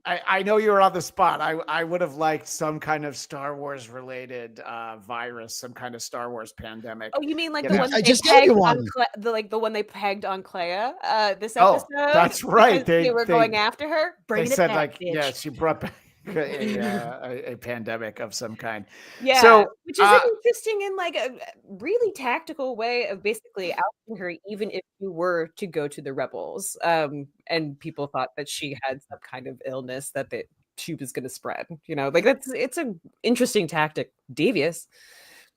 Speaker 1: I know you were on the spot. I would have liked some kind of Star Wars related virus, some kind of Star Wars pandemic.
Speaker 2: Oh, you mean the
Speaker 1: know?
Speaker 2: one
Speaker 3: I
Speaker 2: they
Speaker 3: just
Speaker 2: pegged
Speaker 3: gave you
Speaker 2: on
Speaker 3: one.
Speaker 2: the one they pegged on Clea this episode?
Speaker 1: Oh, that's right.
Speaker 2: They were going after her.
Speaker 1: They said
Speaker 2: back, bitch.
Speaker 1: yeah, she brought back a pandemic of some kind.
Speaker 2: Yeah,
Speaker 1: so,
Speaker 2: which is interesting in a really tactical way of basically outing her, even if you were to go to the rebels. And people thought that she had some kind of illness that she was going to spread. It's an interesting tactic, devious.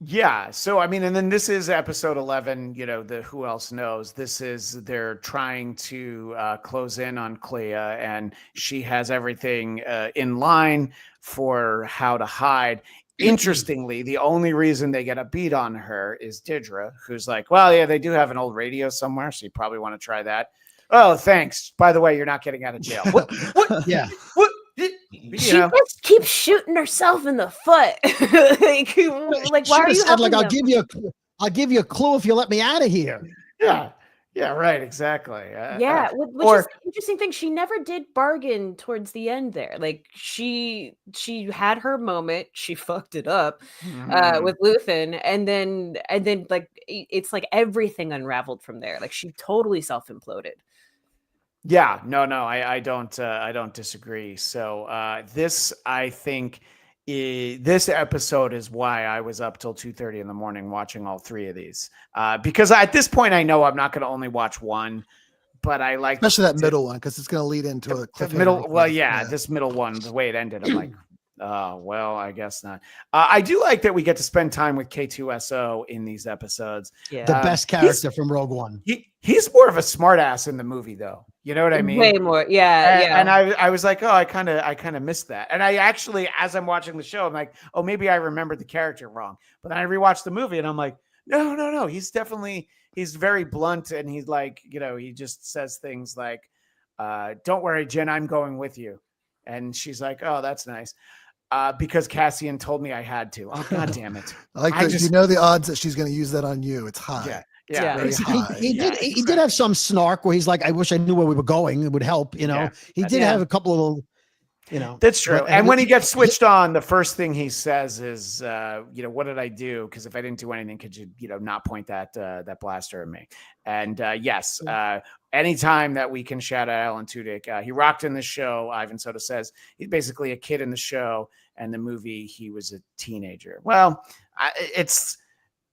Speaker 1: Yeah. So, I mean, and then this is episode 11, the Who Else Knows. They're trying to close in on Clea, and she has everything in line for how to hide. Interestingly, the only reason they get a beat on her is Deirdre, who's like, well, yeah, they do have an old radio somewhere, so you probably want to try that. Oh, thanks. By the way, you're not getting out of jail. What?
Speaker 3: Yeah.
Speaker 1: What?
Speaker 2: She just keeps shooting herself in the foot. Why are you
Speaker 3: said, I'll give you a clue if you let me out of here.
Speaker 1: Yeah, right, exactly.
Speaker 2: Which is the interesting thing. She never did bargain towards the end there. She had her moment. She fucked it up with Luthen, and then it's everything unraveled from there. She totally self-imploded.
Speaker 1: Yeah, no, I don't disagree. So this, I think, this episode is why I was up till 2:30 in the morning watching all 3 of these. Because at this point, I know I'm not going to only watch one, but I like
Speaker 4: especially that middle one because it's going to lead into a cliffhanger.
Speaker 1: Middle. Well, yeah, this middle one, the way it ended, I'm like, well, I guess not. I do like that we get to spend time with K2SO in these episodes.
Speaker 2: Yeah.
Speaker 3: The best character from Rogue One.
Speaker 1: He's more of a smartass in the movie, though. You know what I mean?
Speaker 2: Way more. Yeah.
Speaker 1: And I was like, oh, I kind of missed that. And I actually, as I'm watching the show, I'm like, oh, maybe I remembered the character wrong. But then I rewatched the movie and I'm like, no. He's very blunt. And he's like, he just says things like, don't worry, Jen, I'm going with you. And she's like, oh, that's nice. because Cassian told me I had to. Oh, God damn it.
Speaker 4: I like
Speaker 1: I
Speaker 4: that.
Speaker 1: just-
Speaker 4: You know the odds that she's going to use that on you. It's high.
Speaker 1: Yeah.
Speaker 2: Yeah.
Speaker 1: Yeah.
Speaker 4: Very high.
Speaker 3: He did have some snark where he's like, I wish I knew where we were going. It would help, you know.
Speaker 1: Yeah.
Speaker 3: He did
Speaker 2: Yeah.
Speaker 3: have a couple of little, you know.
Speaker 1: That's true.
Speaker 3: but-
Speaker 1: And when he gets switched on, the first thing he says is, what did I do? Because if I didn't do anything, could you, not point that blaster at me? And yes, anytime that we can shout out Alan Tudyk, he rocked in the show. Ivan Soto says he's basically a kid in the show, and the movie he was a teenager. Well,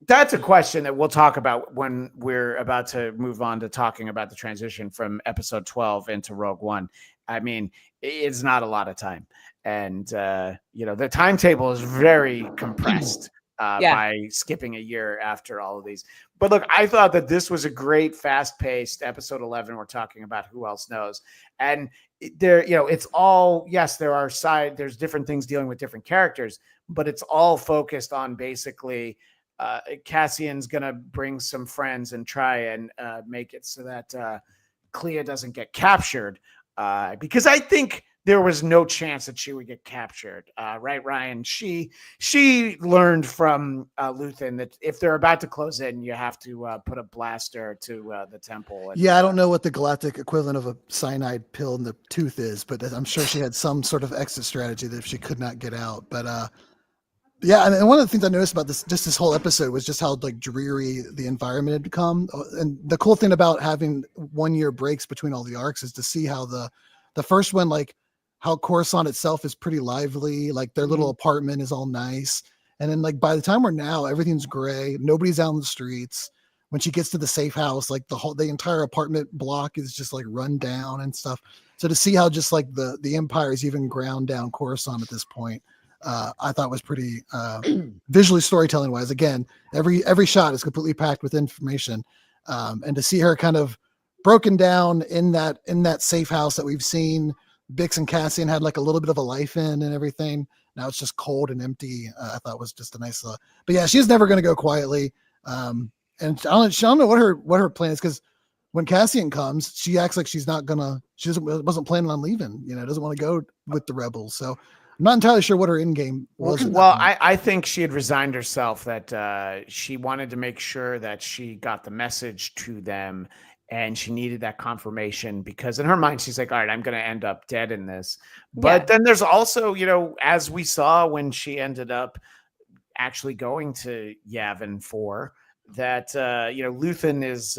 Speaker 1: that's a question that we'll talk about when we're about to move on to talking about the transition from episode 12 into Rogue One. I mean, it's not a lot of time. And, the timetable is very compressed by skipping a year after all of these. But look, I thought that this was a great, fast-paced episode 11. We're talking about Who Else Knows. And there, it's all, yes, there's different things dealing with different characters, but it's all focused on basically Cassian's going to bring some friends and try and make it so that Clea doesn't get captured. Because I think there was no chance that she would get captured. Right, Ryan? She learned from Luthen that if they're about to close in, you have to put a blaster to the temple.
Speaker 4: Yeah, I don't know what the galactic equivalent of a cyanide pill in the tooth is, but I'm sure she had some sort of exit strategy that if she could not get out. But yeah, and one of the things I noticed about this whole episode was just how like dreary the environment had become. And the cool thing about having 1 year breaks between all the arcs is to see how the first one, like how Coruscant itself is pretty lively, like their little apartment is all nice. And then like by the time we're now, everything's gray, nobody's out in the streets. When she gets to the safe house, like the entire apartment block is just like run down and stuff. So to see how just like the Empire is even ground down Coruscant at this point, I thought was pretty visually storytelling wise. Again, every shot is completely packed with information, and to see her kind of broken down in that safe house that we've seen Bix and Cassian had like a little bit of a life in and everything. Now it's just cold and empty. I thought was just a nice. But yeah, she's never going to go quietly. And I don't know what her plan is, because when Cassian comes, she acts like she's not gonna. She wasn't planning on leaving. Doesn't want to go with the rebels. So I'm not entirely sure what her end game was.
Speaker 1: Well, I think she had resigned herself, that she wanted to make sure that she got the message to them, and she needed that confirmation, because in her mind, she's like, all right, I'm going to end up dead in this. But then there's also, as we saw when she ended up actually going to Yavin 4, that Luthen is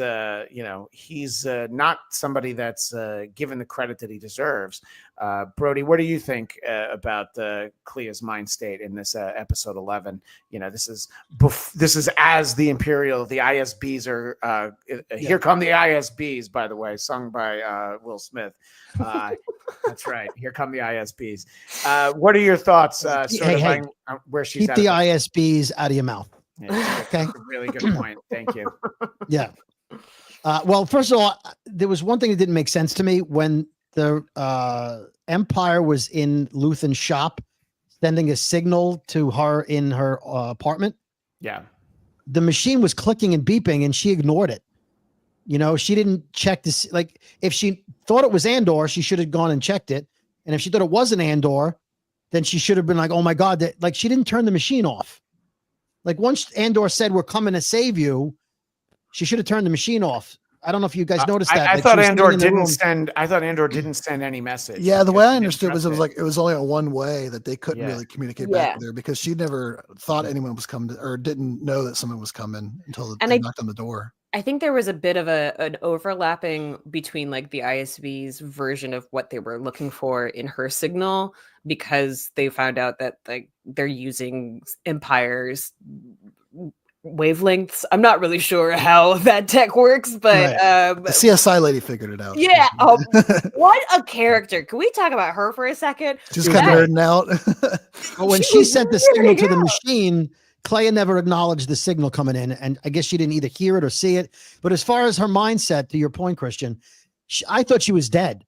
Speaker 1: he's not somebody that's given the credit that he deserves. Brody, what do you think about Clea's mind state in this episode 11? This is as the ISBs are here come the ISBs, by the way, sung by Will Smith. That's right, here come the ISBs. What are your thoughts where she's
Speaker 3: keep
Speaker 1: at
Speaker 3: the ISBs out of your mouth?
Speaker 1: Yeah,
Speaker 3: okay,
Speaker 1: really good point. Thank you.
Speaker 3: Yeah. Well, first of all, there was one thing that didn't make sense to me when the Empire was in Luthen's shop, sending a signal to her in her apartment.
Speaker 1: Yeah.
Speaker 3: The machine was clicking and beeping, and she ignored it. She didn't check this. Like, if she thought it was Andor, she should have gone and checked it. And if she thought it wasn't Andor, then she should have been like, oh my God, she didn't turn the machine off. Like, once Andor said, we're coming to save you, she should have turned the machine off. I don't know if you guys noticed that.
Speaker 1: I thought Andor didn't send any message.
Speaker 4: Yeah, the way I understood was it was only a one way, that they couldn't really communicate back with her, because she never thought anyone was coming or didn't know that someone was coming until they knocked on the door.
Speaker 2: I think there was a bit of an overlapping between like the ISB's version of what they were looking for in her signal, because they found out that like they're using Empire's wavelengths. I'm not really sure how that tech works, but
Speaker 4: the CSI lady figured it out.
Speaker 2: Yeah. What a character. Can we talk about her for a second?
Speaker 4: Just kind of nerding out.
Speaker 3: But when she sent the signal to the machine, Clea never acknowledged the signal coming in, and I guess she didn't either hear it or see it. But as far as her mindset, to your point, Christian, I thought she was dead.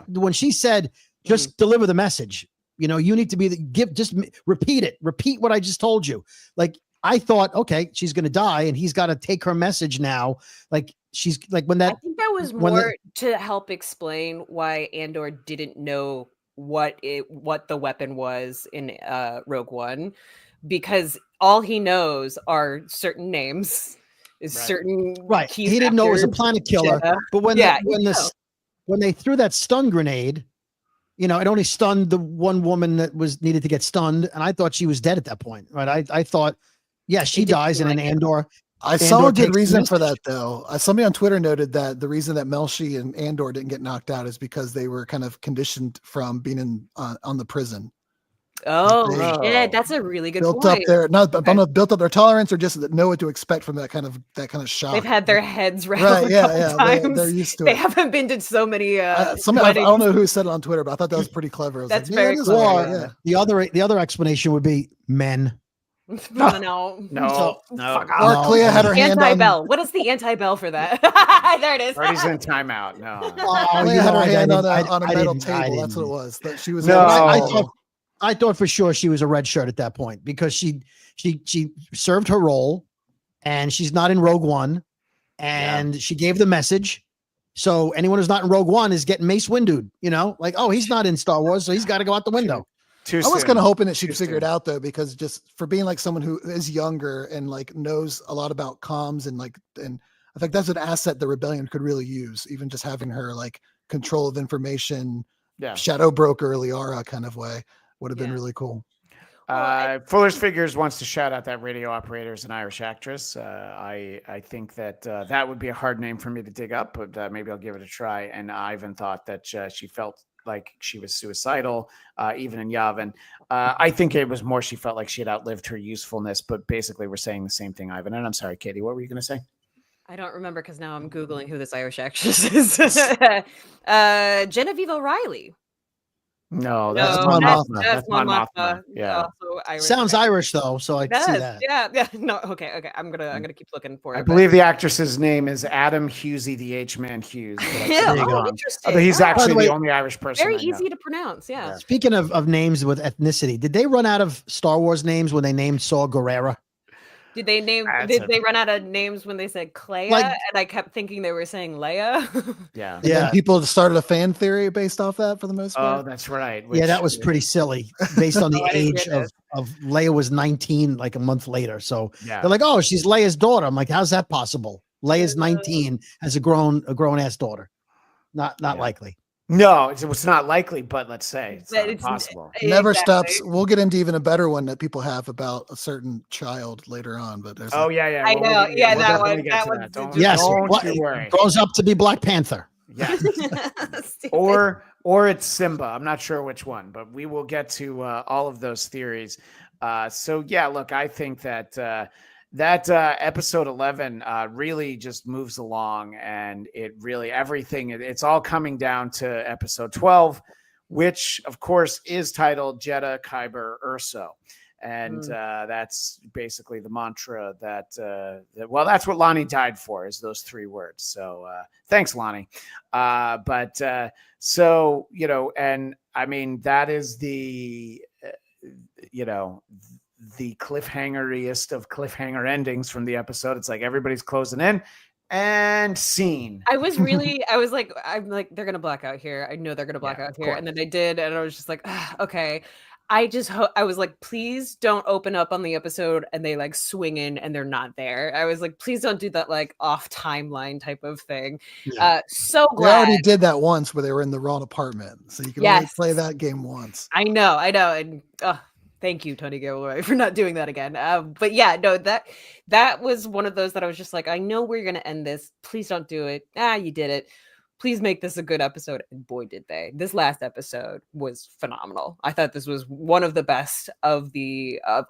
Speaker 3: When she said, just deliver the message, you need to be just repeat it. Repeat what I just told you. Like, I thought, okay, she's going to die, and he's got to take her message now. Like, she's like, when that.
Speaker 2: I think that was more to help explain why Andor didn't know what the weapon was in Rogue One, because all he knows are certain names, is certain key
Speaker 3: He didn't know it was a
Speaker 2: factors,
Speaker 3: planet killer,
Speaker 2: Jedha.
Speaker 3: but when they threw that stun grenade, you know, it only stunned the one woman that was needed to get stunned, and I thought she was dead at that point. Right? I thought, yeah, she dies, and then Andor.
Speaker 4: I saw a good reason for that, though. Somebody on Twitter noted that the reason that Melshi and Andor didn't get knocked out is because they were kind of conditioned from being on the prison.
Speaker 2: Oh, shit, that's a really good
Speaker 4: built
Speaker 2: point.
Speaker 4: Up their built up their tolerance, or just know what to expect from that kind of shock.
Speaker 2: They've had their heads rattled a couple times.
Speaker 4: They're used to it.
Speaker 2: They haven't been to so many.
Speaker 4: I don't know who said it on Twitter, but I thought that was pretty clever.
Speaker 2: That's very clever.
Speaker 3: Yeah. The other explanation would be men.
Speaker 2: No.
Speaker 4: Or Clea had her hand
Speaker 2: anti-bell. What is the anti-bell for that? There it is.
Speaker 1: Brody's in timeout. No.
Speaker 4: Clea had her hand on a metal table. That's what it was. That she was.
Speaker 3: No. I thought for sure she was a red shirt at that point, because she served her role, and she's not in Rogue One, and she gave the message. So anyone who's not in Rogue One is getting Mace Windu'd, you know, like, oh, he's not in Star Wars, so he's got to go out the window.
Speaker 4: I was kind of hoping that she'd figure it out, though, because just for being like someone who is younger and like knows a lot about comms and I think that's an asset the rebellion could really use, even just having her like control of information, shadow broker Liara kind of way would have been really cool.
Speaker 1: Fuller's Figures wants to shout out that radio operator is an Irish actress. I think that that would be a hard name for me to dig up, but maybe I'll give it a try. And Ivan thought that she felt like she was suicidal, even in Yavin. I think it was more she felt like she had outlived her usefulness, but basically we're saying the same thing, Ivan. And I'm sorry, Katie, what were you going to say?
Speaker 2: I don't remember, because now I'm Googling who this Irish actress is. Genevieve O'Reilly.
Speaker 1: No, that's Mon Mothma.
Speaker 2: That's Mon Mothma.
Speaker 1: Yeah.
Speaker 2: Irish.
Speaker 3: Sounds Irish though, so I see that.
Speaker 2: Yeah. No, okay. I'm gonna keep looking for it.
Speaker 1: I believe the actress's name is Adam Hughesy, the H-Man Hughes.
Speaker 2: Interesting.
Speaker 1: He's actually the only Irish person.
Speaker 2: Very easy to pronounce. Yeah.
Speaker 3: Speaking of names with ethnicity, did they run out of Star Wars names when they named Saw Gerrera?
Speaker 2: Did they run out of names when they said Clea? And I kept thinking they were saying Leia.
Speaker 1: Yeah.
Speaker 4: People started a fan theory based off that for the most part.
Speaker 1: Oh, that's right.
Speaker 3: That was pretty silly based on the age of Leia was 19 like a month later. So they're like, oh, she's Leia's daughter. I'm like, how's that possible? Leia's 19 as a grown ass daughter. Not likely.
Speaker 1: No, it's not likely, but let's say it's not impossible.
Speaker 4: Never stops. We'll get into even a better one that people have about a certain child later on. But there's
Speaker 1: I know.
Speaker 2: That one.
Speaker 1: Don't you worry.
Speaker 3: Grows up to be Black Panther.
Speaker 1: Yeah. or it's Simba. I'm not sure which one, but we will get to all of those theories. So yeah, look, I think that episode 11 really just moves along, and it really it's all coming down to episode 12, which of course is titled Jedha Kyber Urso. And that's basically the mantra that that's what Lonnie died for, is those three words. So thanks, Lonnie. So, you know, and I mean, that is the cliffhangeriest of cliffhanger endings from the episode. It's like everybody's closing in and scene.
Speaker 2: I'm like, they're going to black out here. I know they're going to black out here. And then they did. And I was just like, okay. I was like, please don't open up on the episode and they like swing in and they're not there. I was like, please don't do that like off timeline type of thing. So glad.
Speaker 4: They already did that once where they were in the wrong apartment. So you can only play that game once.
Speaker 2: I know. And thank you, Tony Gilroy, for not doing that again. But yeah, no, that was one of those that I was just like, I know we're going to end this. Please don't do it. You did it. Please make this a good episode. And boy, did they. This last episode was phenomenal. I thought this was one of the best of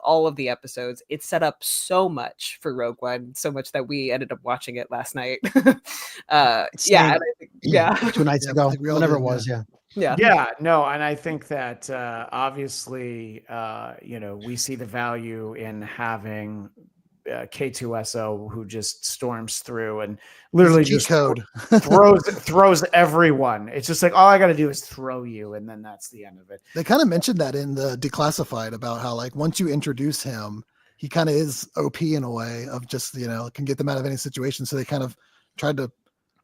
Speaker 2: all of the episodes. It set up so much for Rogue One, so much that we ended up watching it last night.
Speaker 3: 2 nights ago, whenever it was.
Speaker 1: No, and I think that obviously we see the value in having K2SO who just storms through and literally just throws everyone. It's just like, all I got to do is throw you, and then that's the end of it.
Speaker 4: They kind of mentioned that in the Declassified about how like once you introduce him, he kind of is OP in a way of just can get them out of any situation. So they kind of tried to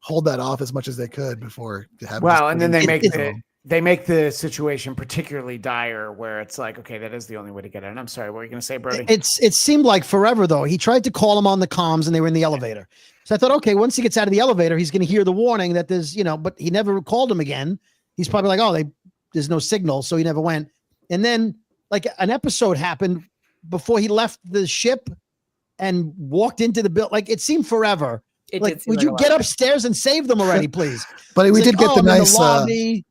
Speaker 4: hold that off as much as they could before.
Speaker 1: And then they make they make the situation particularly dire where it's like, okay, that is the only way to get in. I'm sorry, what were you going to say, Brody?
Speaker 3: It seemed like forever though. He tried to call him on the comms and they were in the elevator. So I thought, okay, once he gets out of the elevator, he's going to hear the warning that there's, but he never called him again. He's probably like, oh, there's no signal. So he never went. And then like an episode happened before he left the ship and walked into the building. Like it seemed forever. Would you get upstairs and save them already, please?
Speaker 4: But we did get the nice,
Speaker 3: lobby.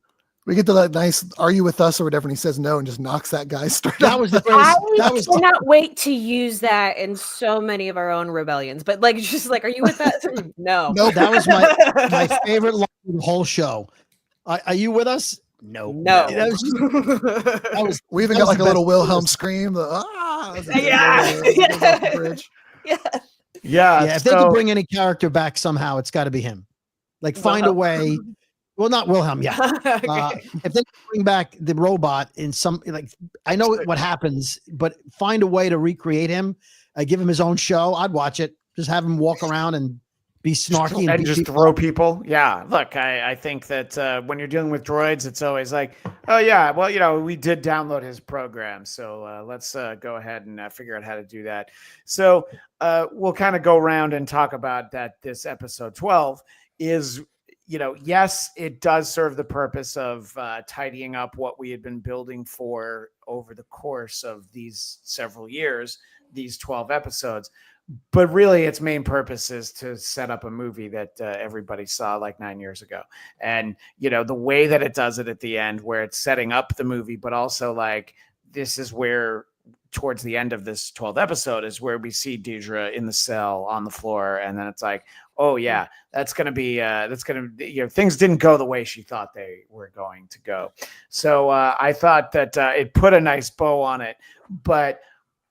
Speaker 4: we get the nice, are you with us or whatever? And he says no and just knocks that guy straight
Speaker 3: That
Speaker 4: up.
Speaker 3: was the greatest.
Speaker 2: I cannot wait to use that in so many of our own rebellions. But like, just like, are you with us? No.
Speaker 3: That was my favorite line of the whole show. Are you with us?
Speaker 2: No.
Speaker 3: That was
Speaker 4: we even got like a little Wilhelm scream.
Speaker 1: Yeah.
Speaker 3: If they could bring any character back somehow, it's got to be him. Like find a way. Well, not Wilhelm. Yeah. If they bring back the robot in some, like, I know what happens, but find a way to recreate him. Give him his own show. I'd watch it. Just have him walk around and be snarky
Speaker 1: and just throw people. Yeah. Look, I think that when you're dealing with droids, it's always like, oh yeah, well, we did download his program. So let's go ahead and figure out how to do that. So we'll kind of go around and talk about that. This episode 12 is, yes, it does serve the purpose of tidying up what we had been building for over the course of these several years, these 12 episodes. But really, its main purpose is to set up a movie that everybody saw like 9 years ago. And, the way that it does it at the end, where it's setting up the movie, but also like this is where towards the end of this 12th episode is where we see Deidre in the cell on the floor. And then it's like, oh yeah, things didn't go the way she thought they were going to go. So I thought that it put a nice bow on it, but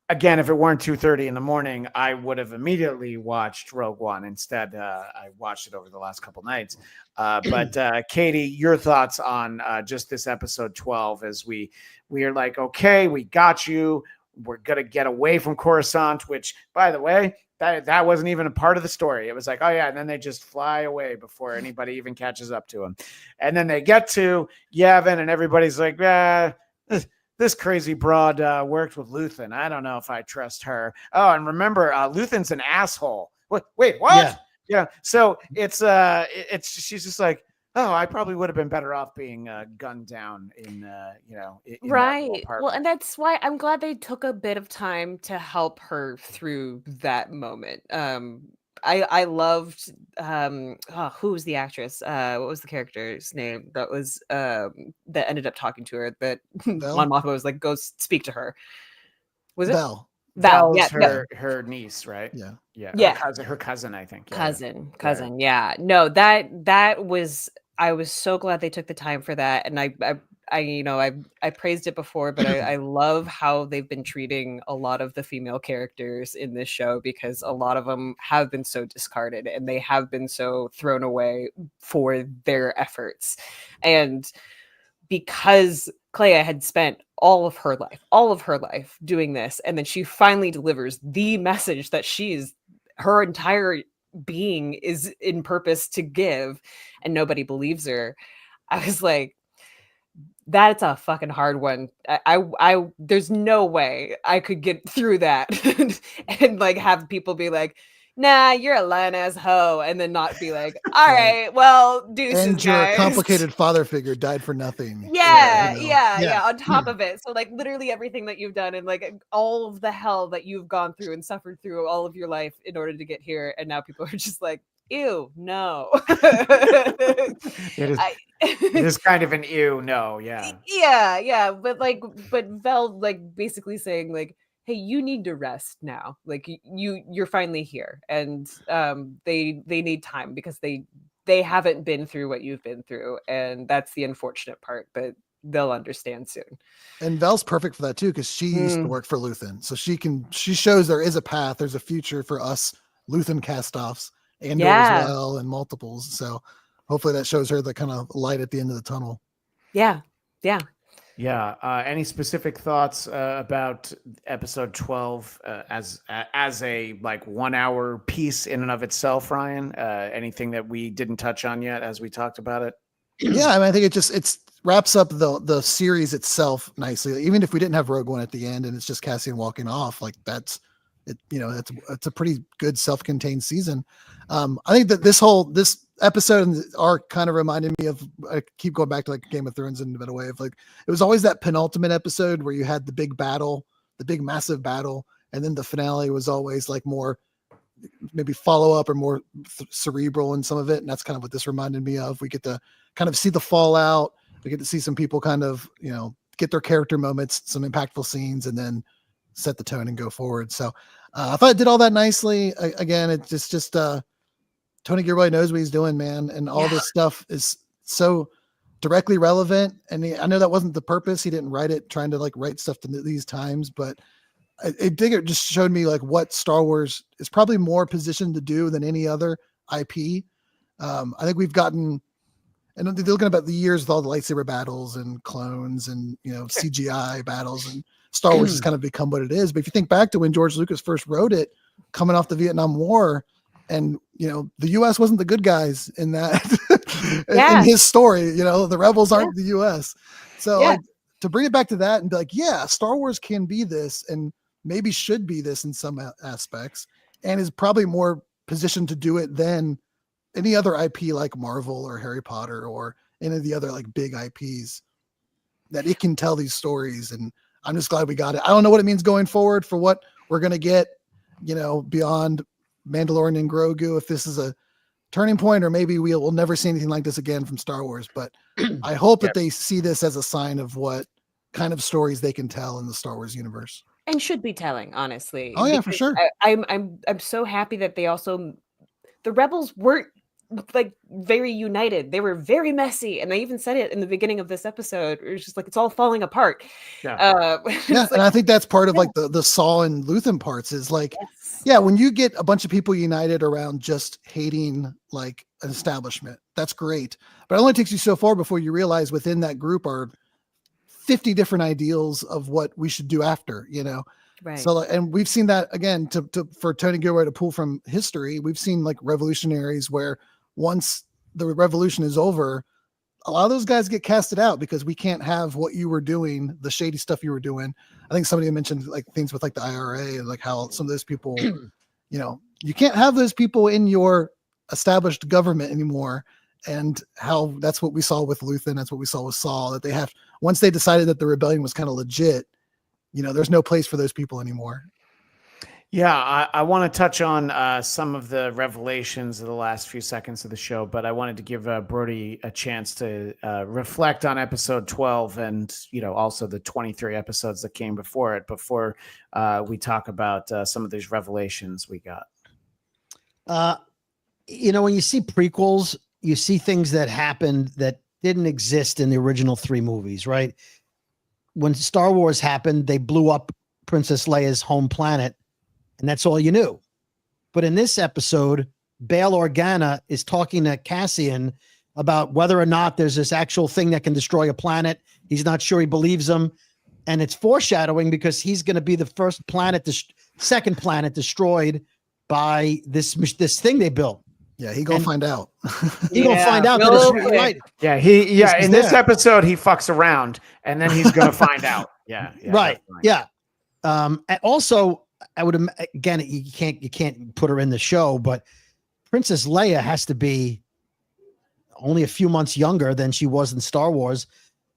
Speaker 1: again, if it weren't 2:30 in the morning, I would have immediately watched Rogue One. Instead, I watched it over the last couple nights. But Katie, your thoughts on just this episode 12 as we are like, okay, we got you. We're going to get away from Coruscant, which, by the way, that wasn't even a part of the story. It was like, oh, yeah, and then they just fly away before anybody even catches up to them. And then they get to Yavin, and everybody's like, this crazy broad worked with Luthen. I don't know if I trust her. Oh, and remember, Luthen's an asshole. Wait, what? Yeah. So it's she's just like, oh, I probably would have been better off being gunned down in
Speaker 2: right. Well, and that's why I'm glad they took a bit of time to help her through that moment. I loved who was the actress? What was the character's name that was that ended up talking to her that Mon Mothma was like, go speak to her. Was it
Speaker 4: Val?
Speaker 1: Val was her niece, right?
Speaker 4: Yeah.
Speaker 1: Her cousin, I think.
Speaker 2: Cousin. Yeah. No, that was, I was so glad they took the time for that. And I praised it before, but I love how they've been treating a lot of the female characters in this show, because a lot of them have been so discarded and they have been so thrown away for their efforts. And because Clea had spent all of her life doing this, and then she finally delivers the message that her entire being is in purpose to give, and nobody believes her. I was like, that's a fucking hard one. I there's no way I could get through that and like have people be like, nah, you're a lying ass hoe, and then not be like, all right, well, deuces,
Speaker 4: and your
Speaker 2: guys.
Speaker 4: complicated father figure died for nothing.
Speaker 2: Yeah. On top of it, so like literally everything that you've done and like all of the hell that you've gone through and suffered through all of your life in order to get here, and now people are just like, ew, no.
Speaker 1: It is kind of an ew, no, yeah.
Speaker 2: Yeah, but Vel like basically saying like, hey, you need to rest now. Like you're finally here, and they need time because they haven't been through what you've been through, and that's the unfortunate part. But they'll understand soon.
Speaker 4: And Vel's perfect for that too, because she used to work for Luthen, so she shows there is a path, there's a future for us Luthen castoffs, Andor as well, and multiples. So hopefully that shows her the kind of light at the end of the tunnel.
Speaker 2: Yeah.
Speaker 1: Any specific thoughts about episode 12 as a like 1 hour piece in and of itself, Ryan? Anything that we didn't touch on yet as we talked about it?
Speaker 4: Yeah, I mean, I think it's wraps up the series itself nicely. Even if we didn't have Rogue One at the end and it's just Cassian walking off, like that's it. You know, it's a pretty good self-contained season. I think that this episode and arc kind of reminded me of. I keep going back to like Game of Thrones in a better way of like it was always that penultimate episode where you had the big battle, the big massive battle, and then the finale was always like more maybe follow up or more cerebral in some of it, and that's kind of what this reminded me of. We get to kind of see the fallout. We get to see some people kind of, you know, get their character moments, some impactful scenes, and then set the tone and go forward. So I thought it did all that nicely. Again, it's just Tony Gilroy knows what he's doing, man. And all this stuff is so directly relevant. And I know that wasn't the purpose. He didn't write it trying to like write stuff to these times, but I think it just showed me like what Star Wars is probably more positioned to do than any other IP. I think we've gotten, and they're looking about the years with all the lightsaber battles and clones and, you know, CGI battles, and Star Wars has kind of become what it is. But if you think back to when George Lucas first wrote it, coming off the Vietnam War, and, you know, the U.S. wasn't the good guys in that, in his story, you know, the rebels aren't the U.S. So like, to bring it back to that and be like, yeah, Star Wars can be this and maybe should be this in some aspects, and is probably more positioned to do it than any other IP like Marvel or Harry Potter or any of the other like big IPs, that it can tell these stories. And I'm just glad we got it. I don't know what it means going forward for what we're going to get, you know, beyond Mandalorian and Grogu, if this is a turning point, or maybe we'll never see anything like this again from Star Wars. But I hope that they see this as a sign of what kind of stories they can tell in the Star Wars universe.
Speaker 2: And should be telling, honestly.
Speaker 4: Oh yeah, for sure.
Speaker 2: I'm so happy that they also, the rebels weren't like very united. They were very messy, and they even said it in the beginning of this episode. It was just like it's all falling apart.
Speaker 4: Yeah, and I think that's part of like the Saul and Luthen parts is like, when you get a bunch of people united around just hating like an establishment, that's great. But it only takes you so far before you realize within that group are 50 different ideals of what we should do after, you know?
Speaker 2: Right.
Speaker 4: So, and we've seen that again for Tony Gilroy to pull from history. We've seen like revolutionaries where once the revolution is over, a lot of those guys get casted out because we can't have what you were doing, the shady stuff you were doing. I think somebody mentioned like things with like the IRA and like how some of those people, you know, you can't have those people in your established government anymore. And how that's what we saw with Luthen. That's what we saw with Saul, that they have, once they decided that the rebellion was kind of legit, you know, there's no place for those people anymore.
Speaker 1: Yeah, I want to touch on some of the revelations of the last few seconds of the show, but I wanted to give Brody a chance to reflect on episode 12 and, you know, also the 23 episodes that came before it, before we talk about some of these revelations we got.
Speaker 3: You know, when you see prequels, you see things that happened that didn't exist in the original 3 movies, right? When Star Wars happened, they blew up Princess Leia's home planet, and that's all you knew. But in this episode, Bail Organa is talking to Cassian about whether or not there's this actual thing that can destroy a planet. He's not sure he believes him. And it's foreshadowing because he's going to be the second planet destroyed by this thing they built.
Speaker 4: Yeah, he gonna find out.
Speaker 3: He gonna find out that it's right.
Speaker 1: Yeah, in this episode he fucks around and then he's gonna find out. Yeah,
Speaker 3: right. Definitely. Yeah. And also, I would again, you can't put her in the show, but Princess Leia has to be only a few months younger than she was in Star Wars,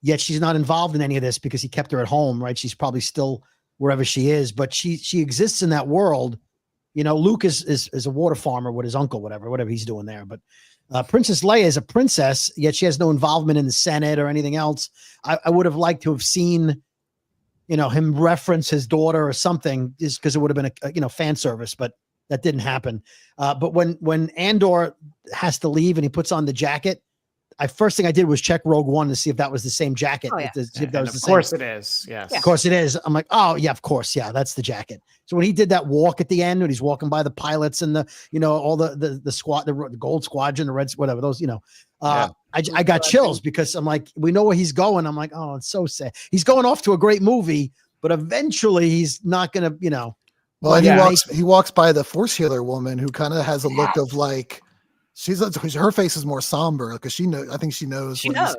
Speaker 3: yet she's not involved in any of this because he kept her at home, right? She's probably still wherever she is, but she exists in that world. You know, Luke is a water farmer with his uncle, whatever he's doing there. But Princess Leia is a princess, yet she has no involvement in the Senate or anything else. I would have liked to have seen, you know, him reference his daughter or something, just because it would have been a fan service, but that didn't happen. But when Andor has to leave and he puts on the jacket, first thing I did was check Rogue One to see if that was the same jacket.
Speaker 2: Oh, yeah.
Speaker 1: Of course it is. Yes.
Speaker 3: Of course it is. I'm like, oh yeah, of course. Yeah, that's the jacket. So when he did that walk at the end, when he's walking by the pilots and the, you know, all the squad, the gold squadron, the reds, whatever those, you know, I got chills because I'm like, we know where he's going. I'm like, oh, it's so sad. He's going off to a great movie, but eventually he's not going to, you know.
Speaker 4: Well, and he walks by the Force healer woman who kind of has a look of like, her face is more somber because I think she knows
Speaker 2: She
Speaker 4: what
Speaker 2: knows.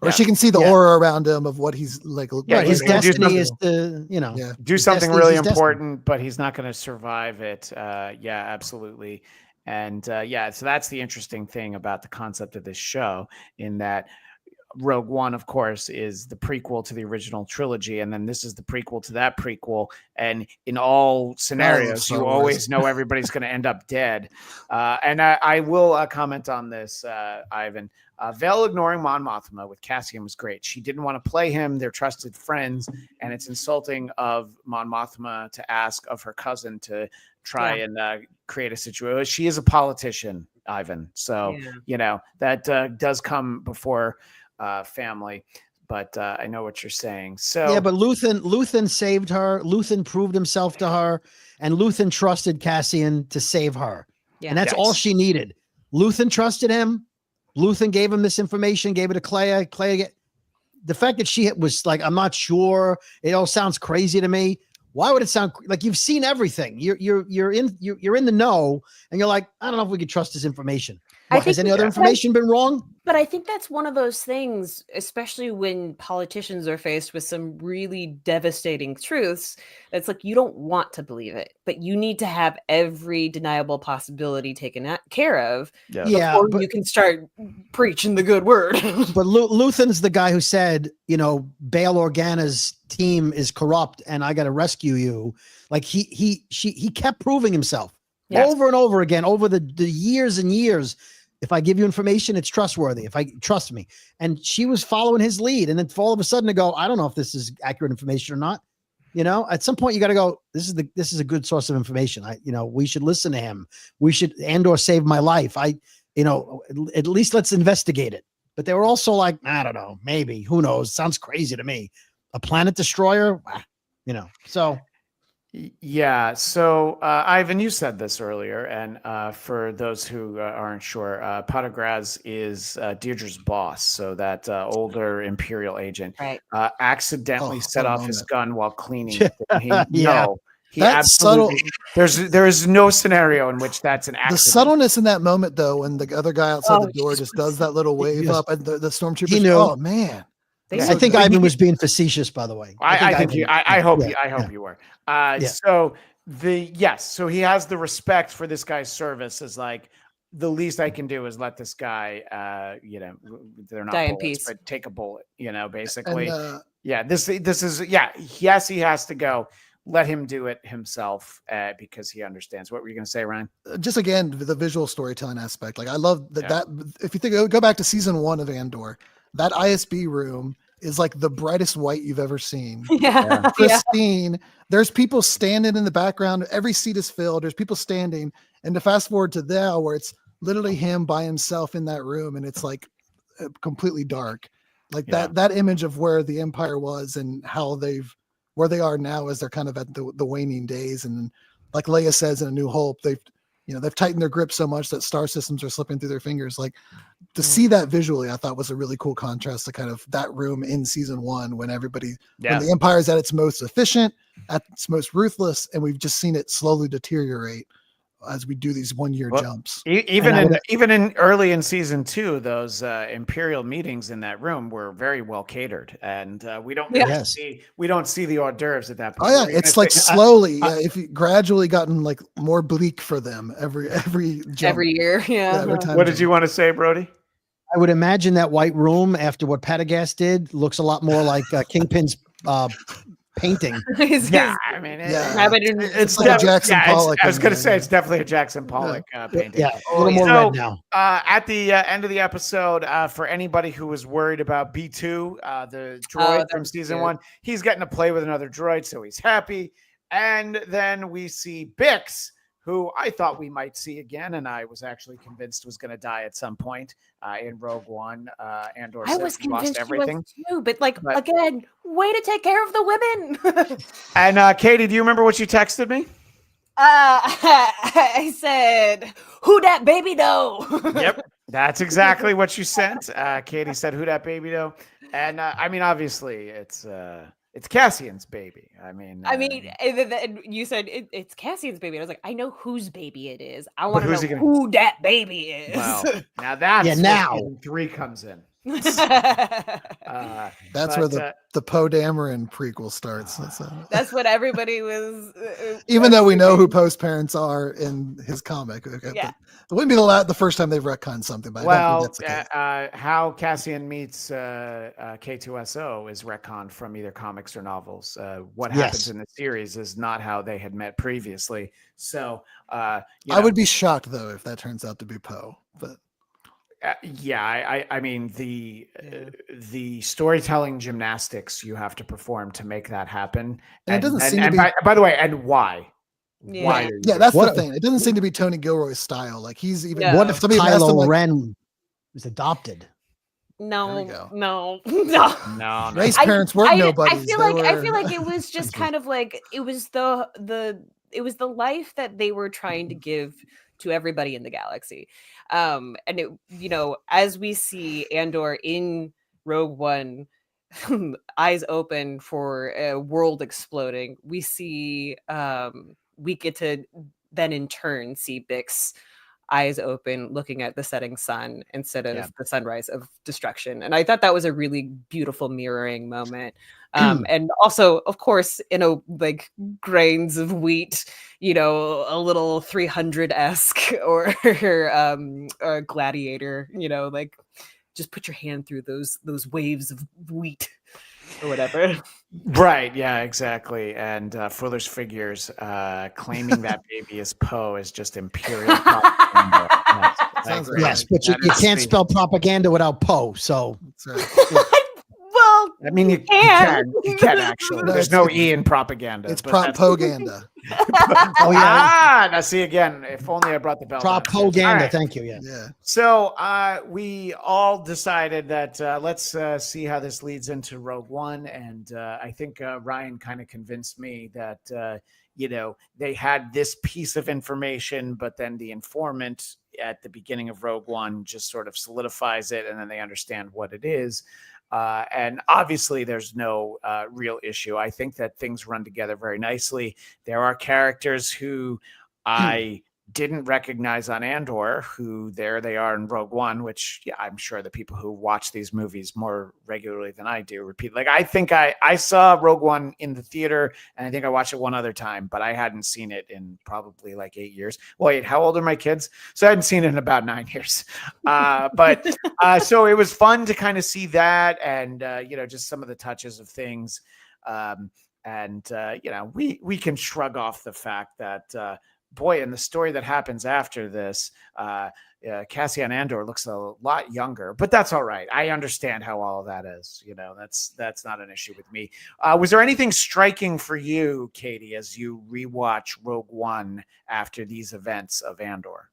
Speaker 4: or she can see the
Speaker 3: Yeah.
Speaker 4: aura around him of what he's like.
Speaker 1: Yeah,
Speaker 3: Right, his
Speaker 1: he's gonna do
Speaker 3: destiny is
Speaker 1: something-
Speaker 3: to,
Speaker 1: do
Speaker 3: his
Speaker 1: something
Speaker 3: destiny is
Speaker 1: really
Speaker 3: his destiny.
Speaker 1: important, but he's not going to survive it. Yeah, absolutely. And so that's the interesting thing about the concept of this show, in that Rogue One, of course, is the prequel to the original trilogy, and then this is the prequel to that prequel. And in all scenarios,
Speaker 4: Star
Speaker 1: you
Speaker 4: Wars.
Speaker 1: always know everybody's going to end up dead. And I will comment on this, Ivan. Veil ignoring Mon Mothma with Cassian was great. She didn't want to play him; they're trusted friends, and it's insulting of Mon Mothma to ask of her cousin to try and create a situation. She is a politician, Ivan. So that does come before family, but I know what you're saying. So
Speaker 3: yeah, but Luthen saved her. Luthen proved himself to her, and Luthen trusted Cassian to save her.
Speaker 2: Yeah.
Speaker 3: And that's all she needed. Luthen trusted him. Luthen gave him this information, gave it to Clea. The fact that she was like, I'm not sure, it all sounds crazy to me. Why would it sound like you've seen everything? You're in the know, and you're like, I don't know if we could trust this information. Has any other information been wrong?
Speaker 2: But I think that's one of those things, especially when politicians are faced with some really devastating truths. It's like you don't want to believe it, but you need to have every deniable possibility taken care of before you can start preaching the good word.
Speaker 3: But Luthen's the guy who said, Bail Organa's team is corrupt, and I got to rescue you. Like he kept proving himself over and over again over the years and years. If I give you information, it's trustworthy. If I trust me, and she was following his lead, and then all of a sudden to go, I don't know if this is accurate information or not. At some point you got to go, this is a good source of information. We should listen to him. Andor saved my life. at least let's investigate it. But they were also like, I don't know, maybe, who knows? Sounds crazy to me. A planet destroyer, so.
Speaker 1: Yeah. So, Ivan, you said this earlier, and for those who aren't sure, Potagraz is Deirdre's boss. So that older Imperial agent accidentally set off his gun while cleaning. He
Speaker 4: that's subtle.
Speaker 1: There is no scenario in which that's an accident.
Speaker 4: The subtleness in that moment, though, when the other guy outside the door just does that little wave up, and the stormtrooper,
Speaker 3: he knew.
Speaker 4: Oh man.
Speaker 3: I think Ivan was being facetious, by the way.
Speaker 1: I hope you were. So so he has the respect for this guy's service as like, the least I can do is let this guy, they're not
Speaker 2: die in
Speaker 1: bullets,
Speaker 2: peace,
Speaker 1: but take a bullet, basically.
Speaker 4: And,
Speaker 1: this is, yes, he has to go. Let him do it himself because he understands. What were you going to say, Ryan?
Speaker 4: Just again, the visual storytelling aspect. Like I love that if you think, go back to season 1 of Andor, that ISB room is like the brightest white you've ever seen. Pristine. There's people standing in the background. Every seat is filled. There's people standing. And to fast forward to now, where it's literally him by himself in that room, and it's like completely dark. Like that image of where the Empire was and how where they are now as they're kind of at the waning days. And like Leia says in A New Hope, they've tightened their grip so much that star systems are slipping through their fingers. Like to see that visually, I thought was a really cool contrast to kind of that room in season 1 when when the Empire is at its most efficient, at its most ruthless, and we've just seen it slowly deteriorate as we do these 1-year jumps.
Speaker 1: Even in early in season 2, those Imperial meetings in that room were very well catered, and we don't see the hors d'oeuvres at that point.
Speaker 4: Oh yeah, it's like slowly, if you gradually gotten like more bleak for them every jump.
Speaker 2: Every year.
Speaker 4: Every time.
Speaker 1: What did you want to say, Brody?
Speaker 3: I would imagine that white room, after what Patagast did, looks a lot more like Kingpin's painting.
Speaker 1: It's
Speaker 4: like a Jackson Pollock.
Speaker 1: I was going to say it's definitely a Jackson Pollock painting.
Speaker 3: Yeah, a little more red now.
Speaker 1: At the end of the episode, for anybody who was worried about B2, the droid from season 1, he's getting to play with another droid, so he's happy. And then we see Bix, who I thought we might see again, and I was actually convinced was going to die at some point in Rogue One. Andor
Speaker 2: I was convinced
Speaker 1: lost everything
Speaker 2: too, but again, way to take care of the women.
Speaker 1: And Katie, do you remember what you texted me?
Speaker 2: I said, "Who dat baby doe?"
Speaker 1: Yep, that's exactly what you sent. Katie said, "Who dat baby doe?" And I mean, obviously, it's It's Cassian's baby. I mean,
Speaker 2: and you said it's Cassian's baby. And I was like, I know whose baby it is. I
Speaker 1: But
Speaker 2: want to
Speaker 1: who's
Speaker 2: know
Speaker 1: he gonna-
Speaker 2: who that baby is.
Speaker 1: well, now that's
Speaker 3: Yeah,
Speaker 1: where
Speaker 3: now.
Speaker 1: season 3 comes in.
Speaker 4: That's where the Poe Dameron prequel starts.
Speaker 2: That's what everybody was.
Speaker 4: Even though we know who Poe's parents are in his comic, okay,
Speaker 2: Yeah.
Speaker 4: but it wouldn't be the first time they've retconned something. But I don't
Speaker 1: Well,
Speaker 4: think that's the case.
Speaker 1: how Cassian meets K2SO is retconned from either comics or novels. What happens
Speaker 3: Yes.
Speaker 1: in the series is not how they had met previously. So,
Speaker 4: I would be shocked though if that turns out to be Poe. But
Speaker 1: I mean the storytelling gymnastics you have to perform to make that happen.
Speaker 4: And it doesn't seem to be.
Speaker 1: By the way, and why?
Speaker 2: Yeah.
Speaker 1: Why? Are you
Speaker 4: Yeah, that's
Speaker 3: What-
Speaker 4: the thing. It doesn't seem to be Tony Gilroy's style. Like he's even.
Speaker 2: No.
Speaker 3: What if
Speaker 4: somebody asked him,
Speaker 3: Kylo
Speaker 4: like,
Speaker 3: Ren was adopted?
Speaker 4: There we go.
Speaker 2: No.
Speaker 1: No.
Speaker 4: Ray's parents weren't nobodies.
Speaker 2: I feel like it was just kind of like it was the life that they were trying to give to everybody in the galaxy. And it, as we see Andor in Rogue One, eyes open for a world exploding, we see we get to then in turn see Bix eyes open looking at the setting sun instead of the sunrise of destruction. And I thought that was a really beautiful mirroring moment. And also, of course, like grains of wheat, a little 300-esque or gladiator, like just put your hand through those waves of wheat or whatever.
Speaker 1: Right. Yeah, exactly. And Fuller's Figures claiming that baby is Poe is just imperial propaganda.
Speaker 4: Sounds
Speaker 1: Right.
Speaker 3: Yes, but you can't spell propaganda without Poe. So
Speaker 4: That's right.
Speaker 2: Well,
Speaker 1: I mean, you can actually.
Speaker 4: No,
Speaker 1: There's no E in propaganda.
Speaker 4: It's
Speaker 1: but that's-
Speaker 4: propaganda.
Speaker 3: oh yeah,
Speaker 1: now see again. If only I brought the bell.
Speaker 3: propaganda.
Speaker 1: All right.
Speaker 3: Thank you. Yeah.
Speaker 4: Yeah.
Speaker 1: So we all decided that let's see how this leads into Rogue One, and I think Ryan kind of convinced me that they had this piece of information, but then the informant at the beginning of Rogue One just sort of solidifies it, and then they understand what it is. And obviously there's no real issue. I think that things run together very nicely. There are characters who I didn't recognize on Andor, who there they are in Rogue One, which I'm sure the people who watch these movies more regularly than I do repeat. Like, I think I saw Rogue One in the theater, and I think I watched it one other time, but I hadn't seen it in probably like 8 years. Wait, how old are my kids? So I hadn't seen it in about 9 years. So it was fun to kind of see that, and just some of the touches of things. We can shrug off the fact that boy, in the story that happens after this, Cassian Andor looks a lot younger, but that's all right. I understand how all of that is. That's not an issue with me. Was there anything striking for you, Katie, as you rewatch Rogue One after these events of Andor?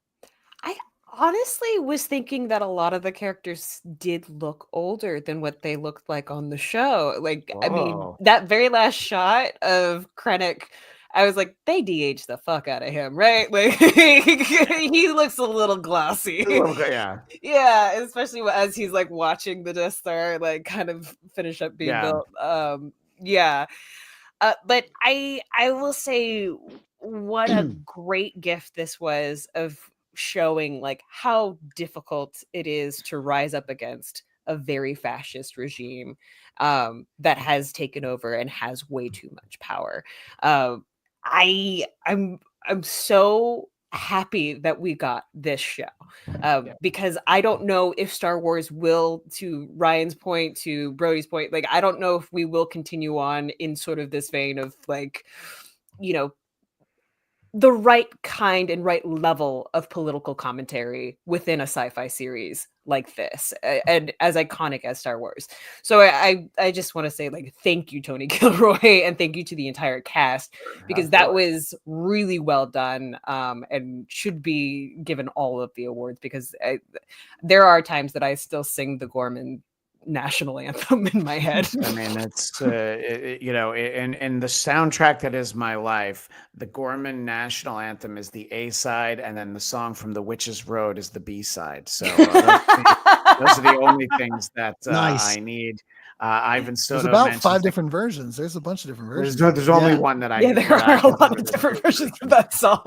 Speaker 2: I honestly was thinking that a lot of the characters did look older than what they looked like on the show. Like, I mean,
Speaker 1: Whoa.
Speaker 2: that very last shot of Krennic, I was like, they de-aged the fuck out of him, right? Like, he looks a little glossy.
Speaker 1: Yeah.
Speaker 2: Yeah, especially as he's like watching the Death Star like kind of finish up being built. But I will say what a great gift this was of showing like how difficult it is to rise up against a very fascist regime that has taken over and has way too much power. I'm so happy that we got this show because I don't know if Star Wars will, to Ryan's point, to Brody's point, like I don't know if we will continue on in sort of this vein of like, the right kind and right level of political commentary within a sci-fi series like this, and as iconic as Star Wars. So I just want to say, like, thank you, Tony Gilroy, and thank you to the entire cast, because that was really well done, and should be given all of the awards, because there are times that I still sing the Gorman national anthem in my head.
Speaker 1: I mean, it's in the soundtrack that is my life, the Gorman national anthem is the A side, and then the song from The Witch's Road is the B side. So those are the only things that
Speaker 3: Nice.
Speaker 1: I need. Ivan Soto.
Speaker 4: There's about
Speaker 1: mentions
Speaker 4: 5 different versions. There's a bunch of different versions.
Speaker 1: There's only one that I.
Speaker 2: Yeah, there
Speaker 1: that I
Speaker 2: are a
Speaker 1: can
Speaker 2: lot of
Speaker 1: remember.
Speaker 2: different versions of that song.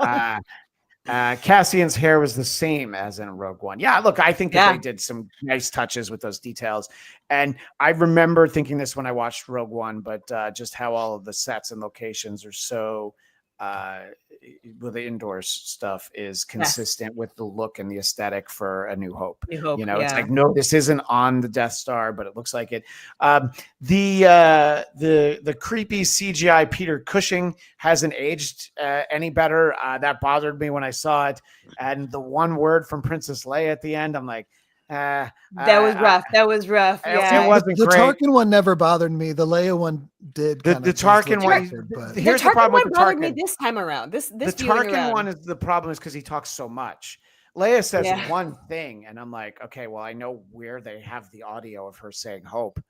Speaker 1: Cassian's hair was the same as in Rogue One. Yeah, look, I think that they did some nice touches with those details. And I remember thinking this when I watched Rogue One, but just how all of the sets and locations are so, well, the indoors stuff is consistent with the look and the aesthetic for A New Hope. It's like, no, this isn't on the Death Star, but it looks like it. The creepy CGI Peter Cushing hasn't aged any better. That bothered me when I saw it. And the one word from Princess Leia at the end, I'm like,
Speaker 2: that was rough. That was rough. Yeah,
Speaker 1: it wasn't
Speaker 4: the
Speaker 1: great.
Speaker 4: Tarkin one never bothered me. The Leia one did.
Speaker 1: The Tarkin one.
Speaker 4: But
Speaker 1: Here's
Speaker 2: the
Speaker 1: the problem with the
Speaker 2: bothered
Speaker 1: Tarkin.
Speaker 2: me this time around. This
Speaker 1: the Tarkin one is the problem is because he talks so much. Leia says one thing, and I'm like, okay, well, I know where they have the audio of her saying hope.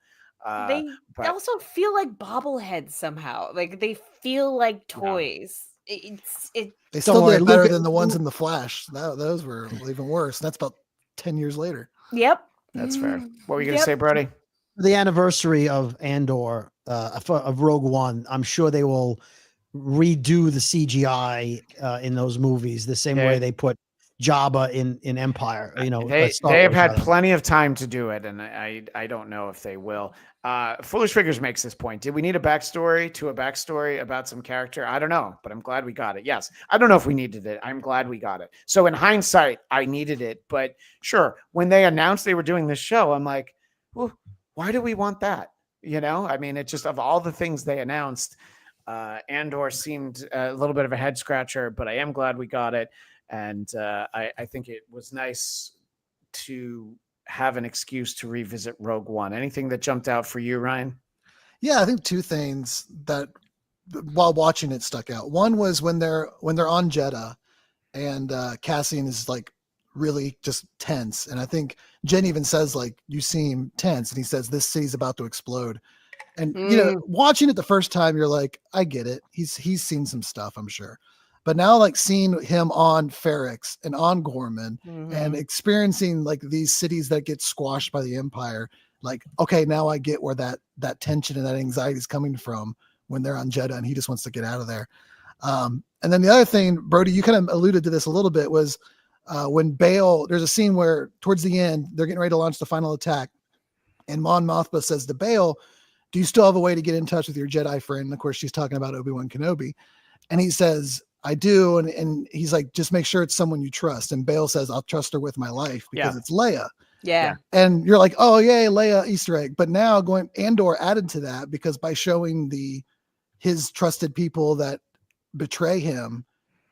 Speaker 2: They also feel like bobbleheads somehow. Like they feel like toys.
Speaker 4: They still did better than the ones in the Flash. Those were even worse. That's about 10 years later.
Speaker 2: Yep.
Speaker 1: That's fair. What were you going to say, Brody?
Speaker 3: The anniversary of Andor, of Rogue One, I'm sure they will redo the CGI in those movies the same way they put Jabba in Empire.
Speaker 1: They have had plenty of time to do it, and I don't know if they will. Foolish Figures makes this point. Did we need a backstory about some character? I don't know, but I'm glad we got it. Yes. I don't know if we needed it. I'm glad we got it. So in hindsight, I needed it, but sure. When they announced they were doing this show, I'm like, well, why do we want that? I mean, it just, of all the things they announced, Andor seemed a little bit of a head scratcher, but I am glad we got it. And I think it was nice to have an excuse to revisit Rogue One. Anything that jumped out for you, Ryan?
Speaker 4: Yeah, I think 2 things that while watching it stuck out. One was when they're on Jeddah and Cassian is like really just tense. And I think Jen even says, like, you seem tense. And he says, this city's about to explode. And, watching it the first time, you're like, I get it. He's seen some stuff, I'm sure. But now, like, seeing him on Ferrix and on Gorman and experiencing like these cities that get squashed by the Empire, like, okay, now I get where that tension and that anxiety is coming from when they're on Jeddah and he just wants to get out of there. And then the other thing, Brody, you kind of alluded to this a little bit, was when Bail, there's a scene where towards the end, they're getting ready to launch the final attack. And Mon Mothma says to Bail, do you still have a way to get in touch with your Jedi friend? And of course, she's talking about Obi-Wan Kenobi. And he says, I do. And he's like, just make sure it's someone you trust. And Bail says, I'll trust her with my life because it's Leia.
Speaker 2: Yeah.
Speaker 4: And you're like, oh, yay, Leia Easter egg. But now Andor added to that because by showing his trusted people that betray him,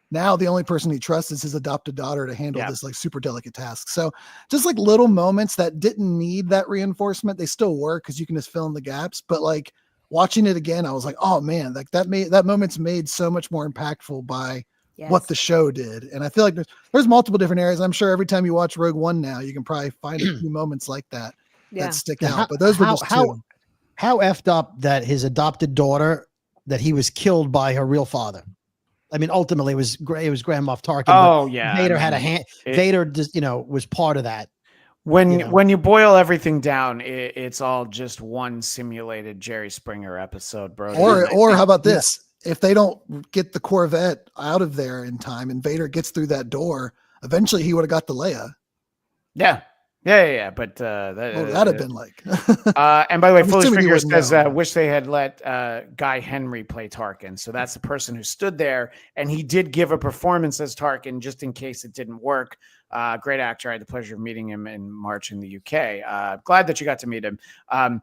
Speaker 4: now the only person he trusts is his adopted daughter to handle this like super delicate task. So just like little moments that didn't need that reinforcement, they still work because you can just fill in the gaps. But like watching it again, I was like, oh man, like that moment's made so much more impactful by what the show did. And I feel like there's multiple different areas. I'm sure every time you watch Rogue One now, you can probably find a few moments like that that stick out. But those were just two.
Speaker 3: How effed up that his adopted daughter, that he was killed by her real father. I mean, ultimately, it was Grand Moff Tarkin.
Speaker 1: Oh yeah,
Speaker 3: Vader had a hand. Vader just, was part of that.
Speaker 1: When you boil everything down, it's all just one simulated Jerry Springer episode, bro.
Speaker 4: Or how about this? If they don't get the Corvette out of there in time, and Vader gets through that door, eventually he would have got the Leia.
Speaker 1: Yeah. But that'd
Speaker 4: have been like.
Speaker 1: And by the way, Foolish Figure says, wish they had let Guy Henry play Tarkin. So that's the person who stood there, and he did give a performance as Tarkin just in case it didn't work. Great actor. I had the pleasure of meeting him in March in the UK. Glad that you got to meet him. I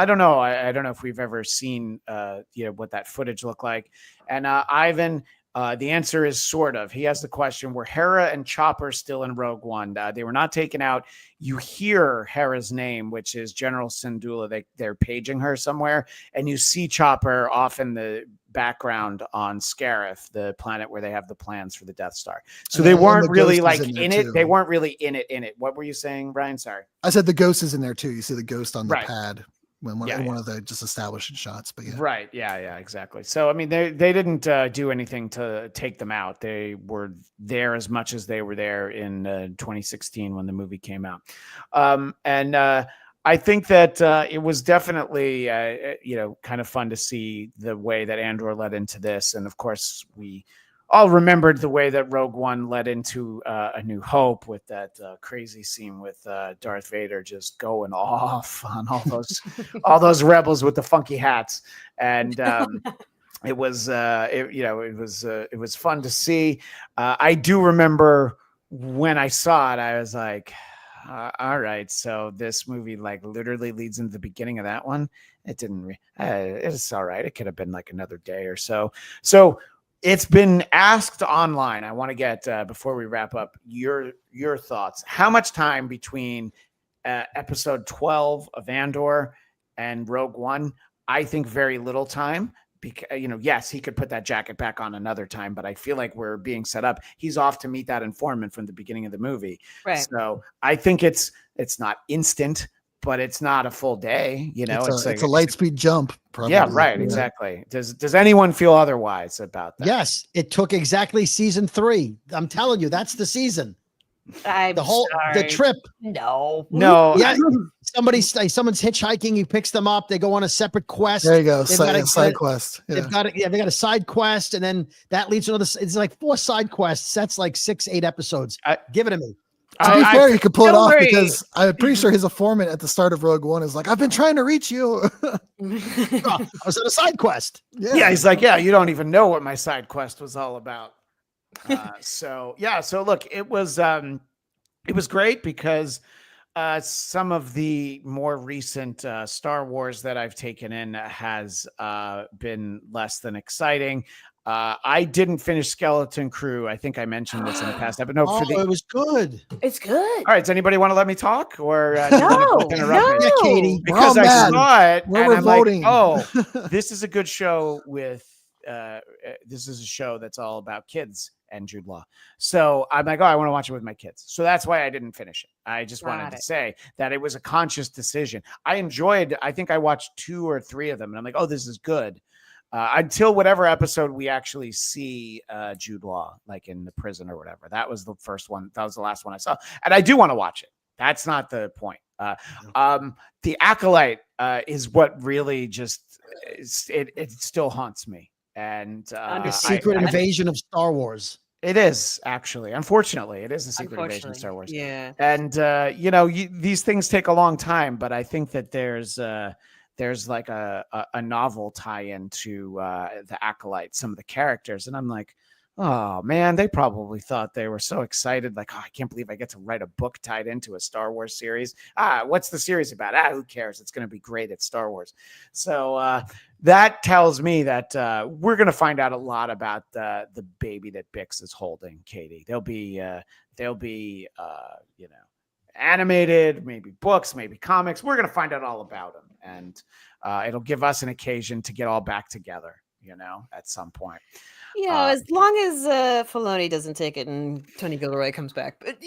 Speaker 1: don't know. I don't know if we've ever seen what that footage looked like. And Ivan. The answer is sort of. He has the question, were Hera and Chopper still in Rogue One? They were not taken out. You hear Hera's name, which is General Syndulla. They're paging her somewhere, and you see Chopper off in the background on Scarif, the planet where they have the plans for the Death Star. So they weren't really like in it. They weren't really in it. What were you saying, Brian? Sorry.
Speaker 4: I said the ghost is in there too. You see the ghost on the
Speaker 1: Right.
Speaker 4: pad when one of the just establishing shots. But yeah.
Speaker 1: Right. Yeah, exactly. So, I mean, they didn't do anything to take them out. They were there as much as they were there in 2016 when the movie came out. I think that it was definitely, kind of fun to see the way that Andor led into this. And of course, we all remembered the way that Rogue One led into A New Hope with that crazy scene with Darth Vader just going off on all those rebels with the funky hats. And it was fun to see. I do remember when I saw it, I was like, all right, so this movie like literally leads into the beginning of that one. It didn't. It's all right. It could have been like another day or so. So it's been asked online. I want to get before we wrap up your thoughts. How much time between episode 12 of Andor and Rogue One? I think very little time. Because, yes, he could put that jacket back on another time, but I feel like we're being set up. He's off to meet that informant from the beginning of the movie.
Speaker 2: Right.
Speaker 1: So I think it's not instant, but it's not a full day.
Speaker 4: It's a light speed jump. Probably.
Speaker 1: Yeah, right. Exactly. Does anyone feel otherwise about that?
Speaker 3: Yes, it took exactly season 3. I'm telling you, that's the season. The trip.
Speaker 2: No.
Speaker 3: Yeah. Someone's hitchhiking. He picks them up. They go on a separate quest.
Speaker 4: There you go. Side quest. Yeah.
Speaker 3: They got a side quest, and then that leads to another. It's like 4 side quests. That's like 6-8 episodes. Give it to me.
Speaker 4: To be fair, you could pull it off because I'm pretty sure his informant at the start of Rogue One is like, "I've been trying to reach you."
Speaker 3: I was on a side quest.
Speaker 1: Yeah, he's like, "Yeah, you don't even know what my side quest was all about." So look, it was great because some of the more recent Star Wars that I've taken in has been less than exciting. I didn't finish Skeleton Crew. I think I mentioned this in the past episode. No,
Speaker 3: it was good.
Speaker 2: It's good.
Speaker 1: All right. Does anybody want to let me talk or
Speaker 2: no,
Speaker 3: Yeah, Katie.
Speaker 1: Because I saw it
Speaker 4: We're
Speaker 1: and
Speaker 4: voting.
Speaker 1: I'm like, oh, this is a good show with this is a show that's all about kids and Jude Law. So I'm like, oh, I want to watch it with my kids. So that's why I didn't finish it. I just wanted to say that it was a conscious decision. I think I watched 2 or 3 of them and I'm like, oh, this is good. Until whatever episode we actually see Jude Law, like in the prison or whatever. That was the first one. That was the last one I saw. And I do want to watch it. That's not the point. The Acolyte is what really just, it still haunts me. And
Speaker 3: the secret invasion of Star Wars.
Speaker 1: It is actually, unfortunately, it is a secret invasion of Star Wars.
Speaker 2: Yeah.
Speaker 1: And, these things take a long time, but I think that there's like a novel tie-in to the Acolyte, some of the characters. And I'm like, oh man, they probably thought they were so excited. Like, oh, I can't believe I get to write a book tied into a Star Wars series. What's the series about? Who cares? It's going to be great at Star Wars. So that tells me that we're going to find out a lot about the baby that Bix is holding, Katie. They'll be animated, maybe books, maybe comics. We're going to find out all about them. And it'll give us an occasion to get all back together, at some point.
Speaker 2: Yeah, as long as Filoni doesn't take it and Tony Gilroy comes back. But,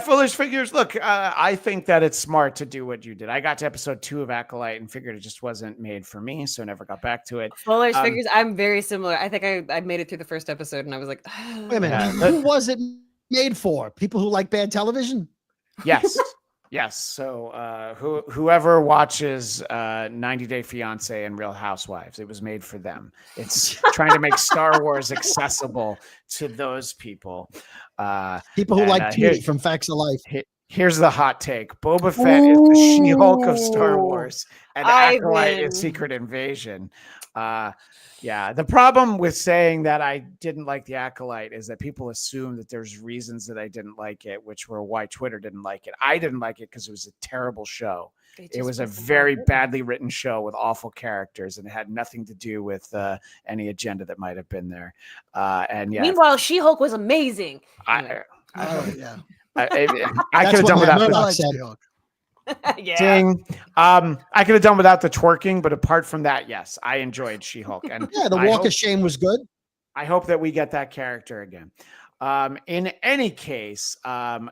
Speaker 1: foolish figures. Look, I think that it's smart to do what you did. I got to episode 2 of Acolyte and figured it just wasn't made for me, so never got back to it.
Speaker 2: Foolish figures, I'm very similar. I think I made it through the first episode and I was like,
Speaker 3: wait a minute, who was it made for? People who like bad television?
Speaker 1: Yes. Yes. So whoever watches 90 Day Fiance and Real Housewives, it was made for them. It's trying to make Star Wars accessible to those people.
Speaker 3: People who like Judy from Facts of Life.
Speaker 1: Here's the hot take. Boba Fett is the She-Hulk of Star Wars, and Acolyte is Secret Invasion. The problem with saying that I didn't like the Acolyte is that people assume that there's reasons that I didn't like it, which were why Twitter didn't like it. I didn't like it because it was a terrible show. It was a very badly written show with awful characters, and it had nothing to do with any agenda that might have been there.
Speaker 2: Meanwhile, She-Hulk was amazing.
Speaker 1: I could have done without.
Speaker 2: Yeah.
Speaker 1: Ding. I could have done without the twerking, but apart from that, yes, I enjoyed She-Hulk. And
Speaker 3: Yeah, the
Speaker 1: I
Speaker 3: Walk
Speaker 1: hope,
Speaker 3: of Shame was good.
Speaker 1: I hope that we get that character again. In any case,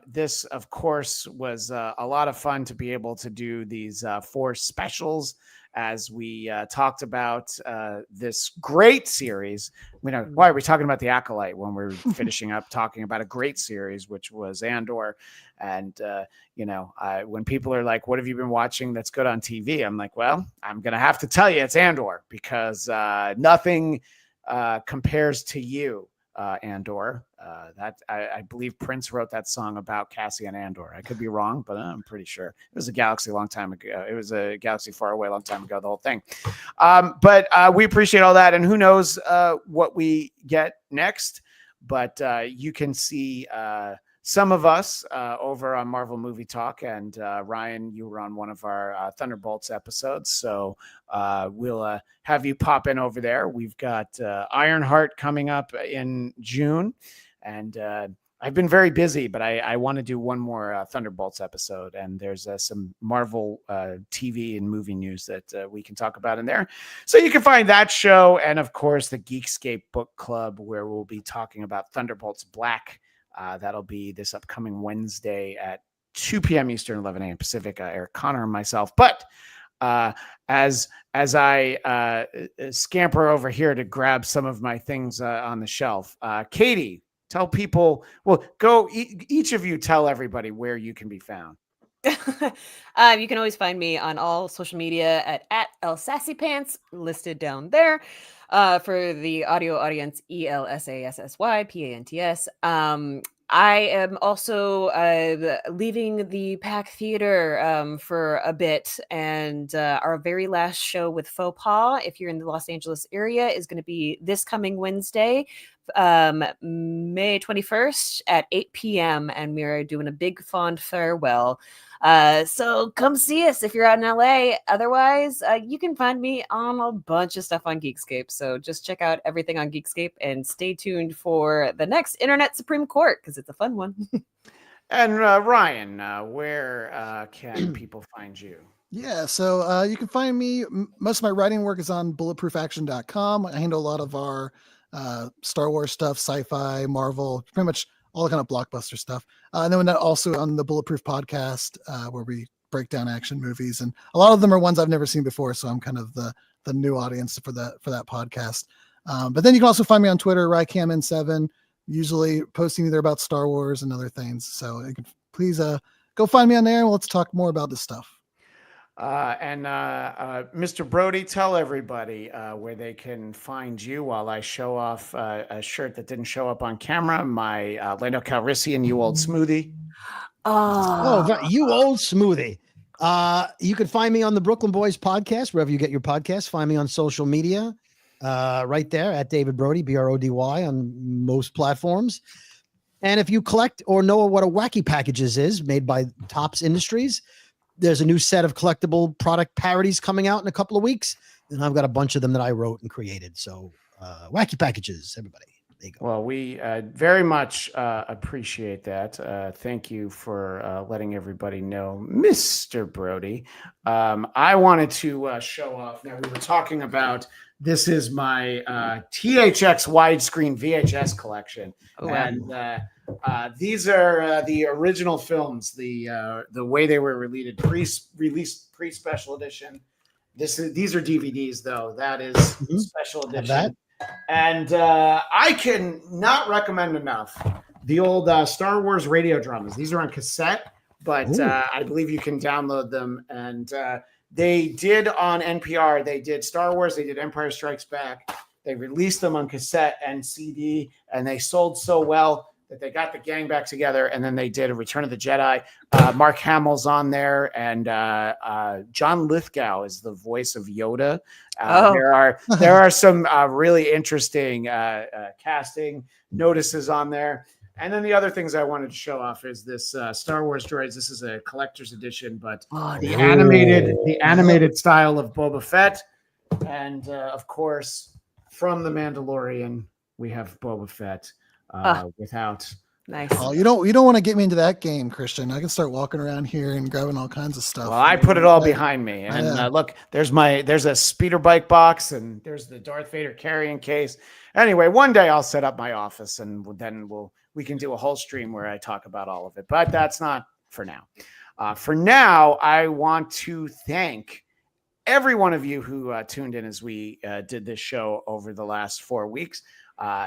Speaker 1: this, of course, was a lot of fun to be able to do these 4 specials as we talked about this great series. Why are we talking about The Acolyte when we're finishing up talking about a great series, which was Andor? And, when people are like, what have you been watching that's good on TV? I'm like, well, I'm going to have to tell you it's Andor, because nothing compares to you, Andor. That I believe Prince wrote that song about Cassian Andor. I could be wrong, but I'm pretty sure it was a galaxy a long time ago. It was a galaxy far away a long time ago, the whole thing. But we appreciate all that, and who knows what we get next. But you can see some of us over on Marvel Movie Talk, and Ryan, you were on one of our Thunderbolts episodes, so we'll have you pop in over there. We've got Ironheart coming up in June, and I've been very busy, but I want to do one more Thunderbolts episode, and there's some Marvel TV and movie news that we can talk about in there. So you can find that show, and of course the Geekscape Book Club, where we'll be talking about Thunderbolts Black. That'll be this upcoming Wednesday at 2 p.m. Eastern, 11 a.m. Pacific. Eric Connor and myself. But as I scamper over here to grab some of my things on the shelf, Katie, tell people. Well, go. Each of you tell everybody where you can be found.
Speaker 2: You can always find me on all social media at @elsassypants, listed down there. For the audio audience, ELSASSYPANTS. I am also leaving the Pack Theater for a bit, and our very last show with Faux Pas, if you're in the Los Angeles area, is going to be this coming Wednesday, May 21st at 8 p.m. and we're doing a big fond farewell. So come see us if you're out in LA. Otherwise, you can find me on a bunch of stuff on Geekscape. So just check out everything on Geekscape and stay tuned for the next Internet Supreme Court, because it's a fun one.
Speaker 1: And Ryan, where can people find you?
Speaker 4: Yeah, so you can find me. Most of my writing work is on bulletproofaction.com. I handle a lot of our Star Wars stuff, sci-fi, Marvel, pretty much all the kind of blockbuster stuff. And then also on the Bulletproof podcast, where we break down action movies, and a lot of them are ones I've never seen before, so I'm kind of the new audience for that podcast. But then you can also find me on Twitter, RyCamN7, usually posting either about Star Wars and other things. So you can please go find me on there, and let's talk more about this stuff.
Speaker 1: And Mr. Brody, tell everybody where they can find you while I show off a shirt that didn't show up on camera, my Lando Calrissian You Old Smoothie.
Speaker 3: You old smoothie. You can find me on the Brooklyn Boys podcast, wherever you get your podcasts. Find me on social media, right there at David Brody, Brody, on most platforms. And if you collect or know what a Wacky Packages is, made by Topps Industries, there's a new set of collectible product parodies coming out in a couple of weeks, and I've got a bunch of them that I wrote and created. So Wacky Packages, everybody. There you go.
Speaker 1: Well, we very much appreciate that. Thank you for letting everybody know, Mr. Brody. I wanted to show off. Now, we were talking about, this is my THX widescreen VHS collection.
Speaker 2: Oh, wow.
Speaker 1: And these are the original films, the way they were released pre-special edition. These are DVDs, though. That is special edition. And I can not recommend enough the old Star Wars radio dramas. These are on cassette, but I believe you can download them. And they did on NPR. They did Star Wars. They did Empire Strikes Back. They released them on cassette and CD, and they sold so well that they got the gang back together, and then they did a Return of the Jedi. Mark Hamill's on there, and John Lithgow is the voice of Yoda. There are some really interesting casting notices on there. And then the other things I wanted to show off is this Star Wars Droids. This is a collector's edition, but the animated style of Boba Fett, and of course, from The Mandalorian, we have Boba Fett. Without
Speaker 2: Nice.
Speaker 4: Oh, you don't want to get me into that game, Christian. I can start walking around here and grabbing all kinds of stuff.
Speaker 1: Well, I put it all behind me, and look, there's a speeder bike box, and there's the Darth Vader carrying case. Anyway, one day I'll set up my office, and then we can do a whole stream where I talk about all of it. But that's not for now. For now, I want to thank every one of you who tuned in as we did this show over the last 4 weeks.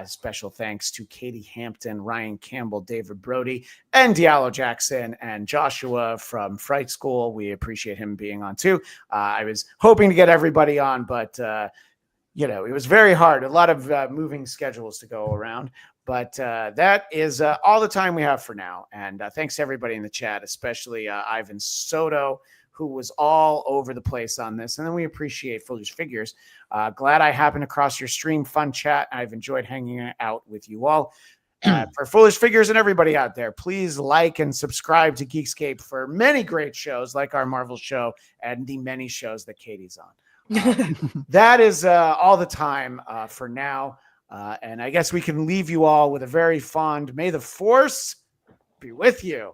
Speaker 1: Special thanks to Katie Hampton, Ryan Campbell, David Brody, and Diallo Jackson, and Joshua from Fright School. We appreciate him being on too. I was hoping to get everybody on, but it was very hard. A lot of moving schedules to go around. But that is all the time we have for now. And thanks to everybody in the chat, especially Ivan Soto, who was all over the place on this. And then we appreciate Foolish Figures. Glad I happened across your stream. Fun chat. I've enjoyed hanging out with you all. For Foolish Figures and everybody out there, please like and subscribe to Geekscape for many great shows like our Marvel show and the many shows that Katie's on. That is all the time for now. And I guess we can leave you all with a very fond, may the Force be with you.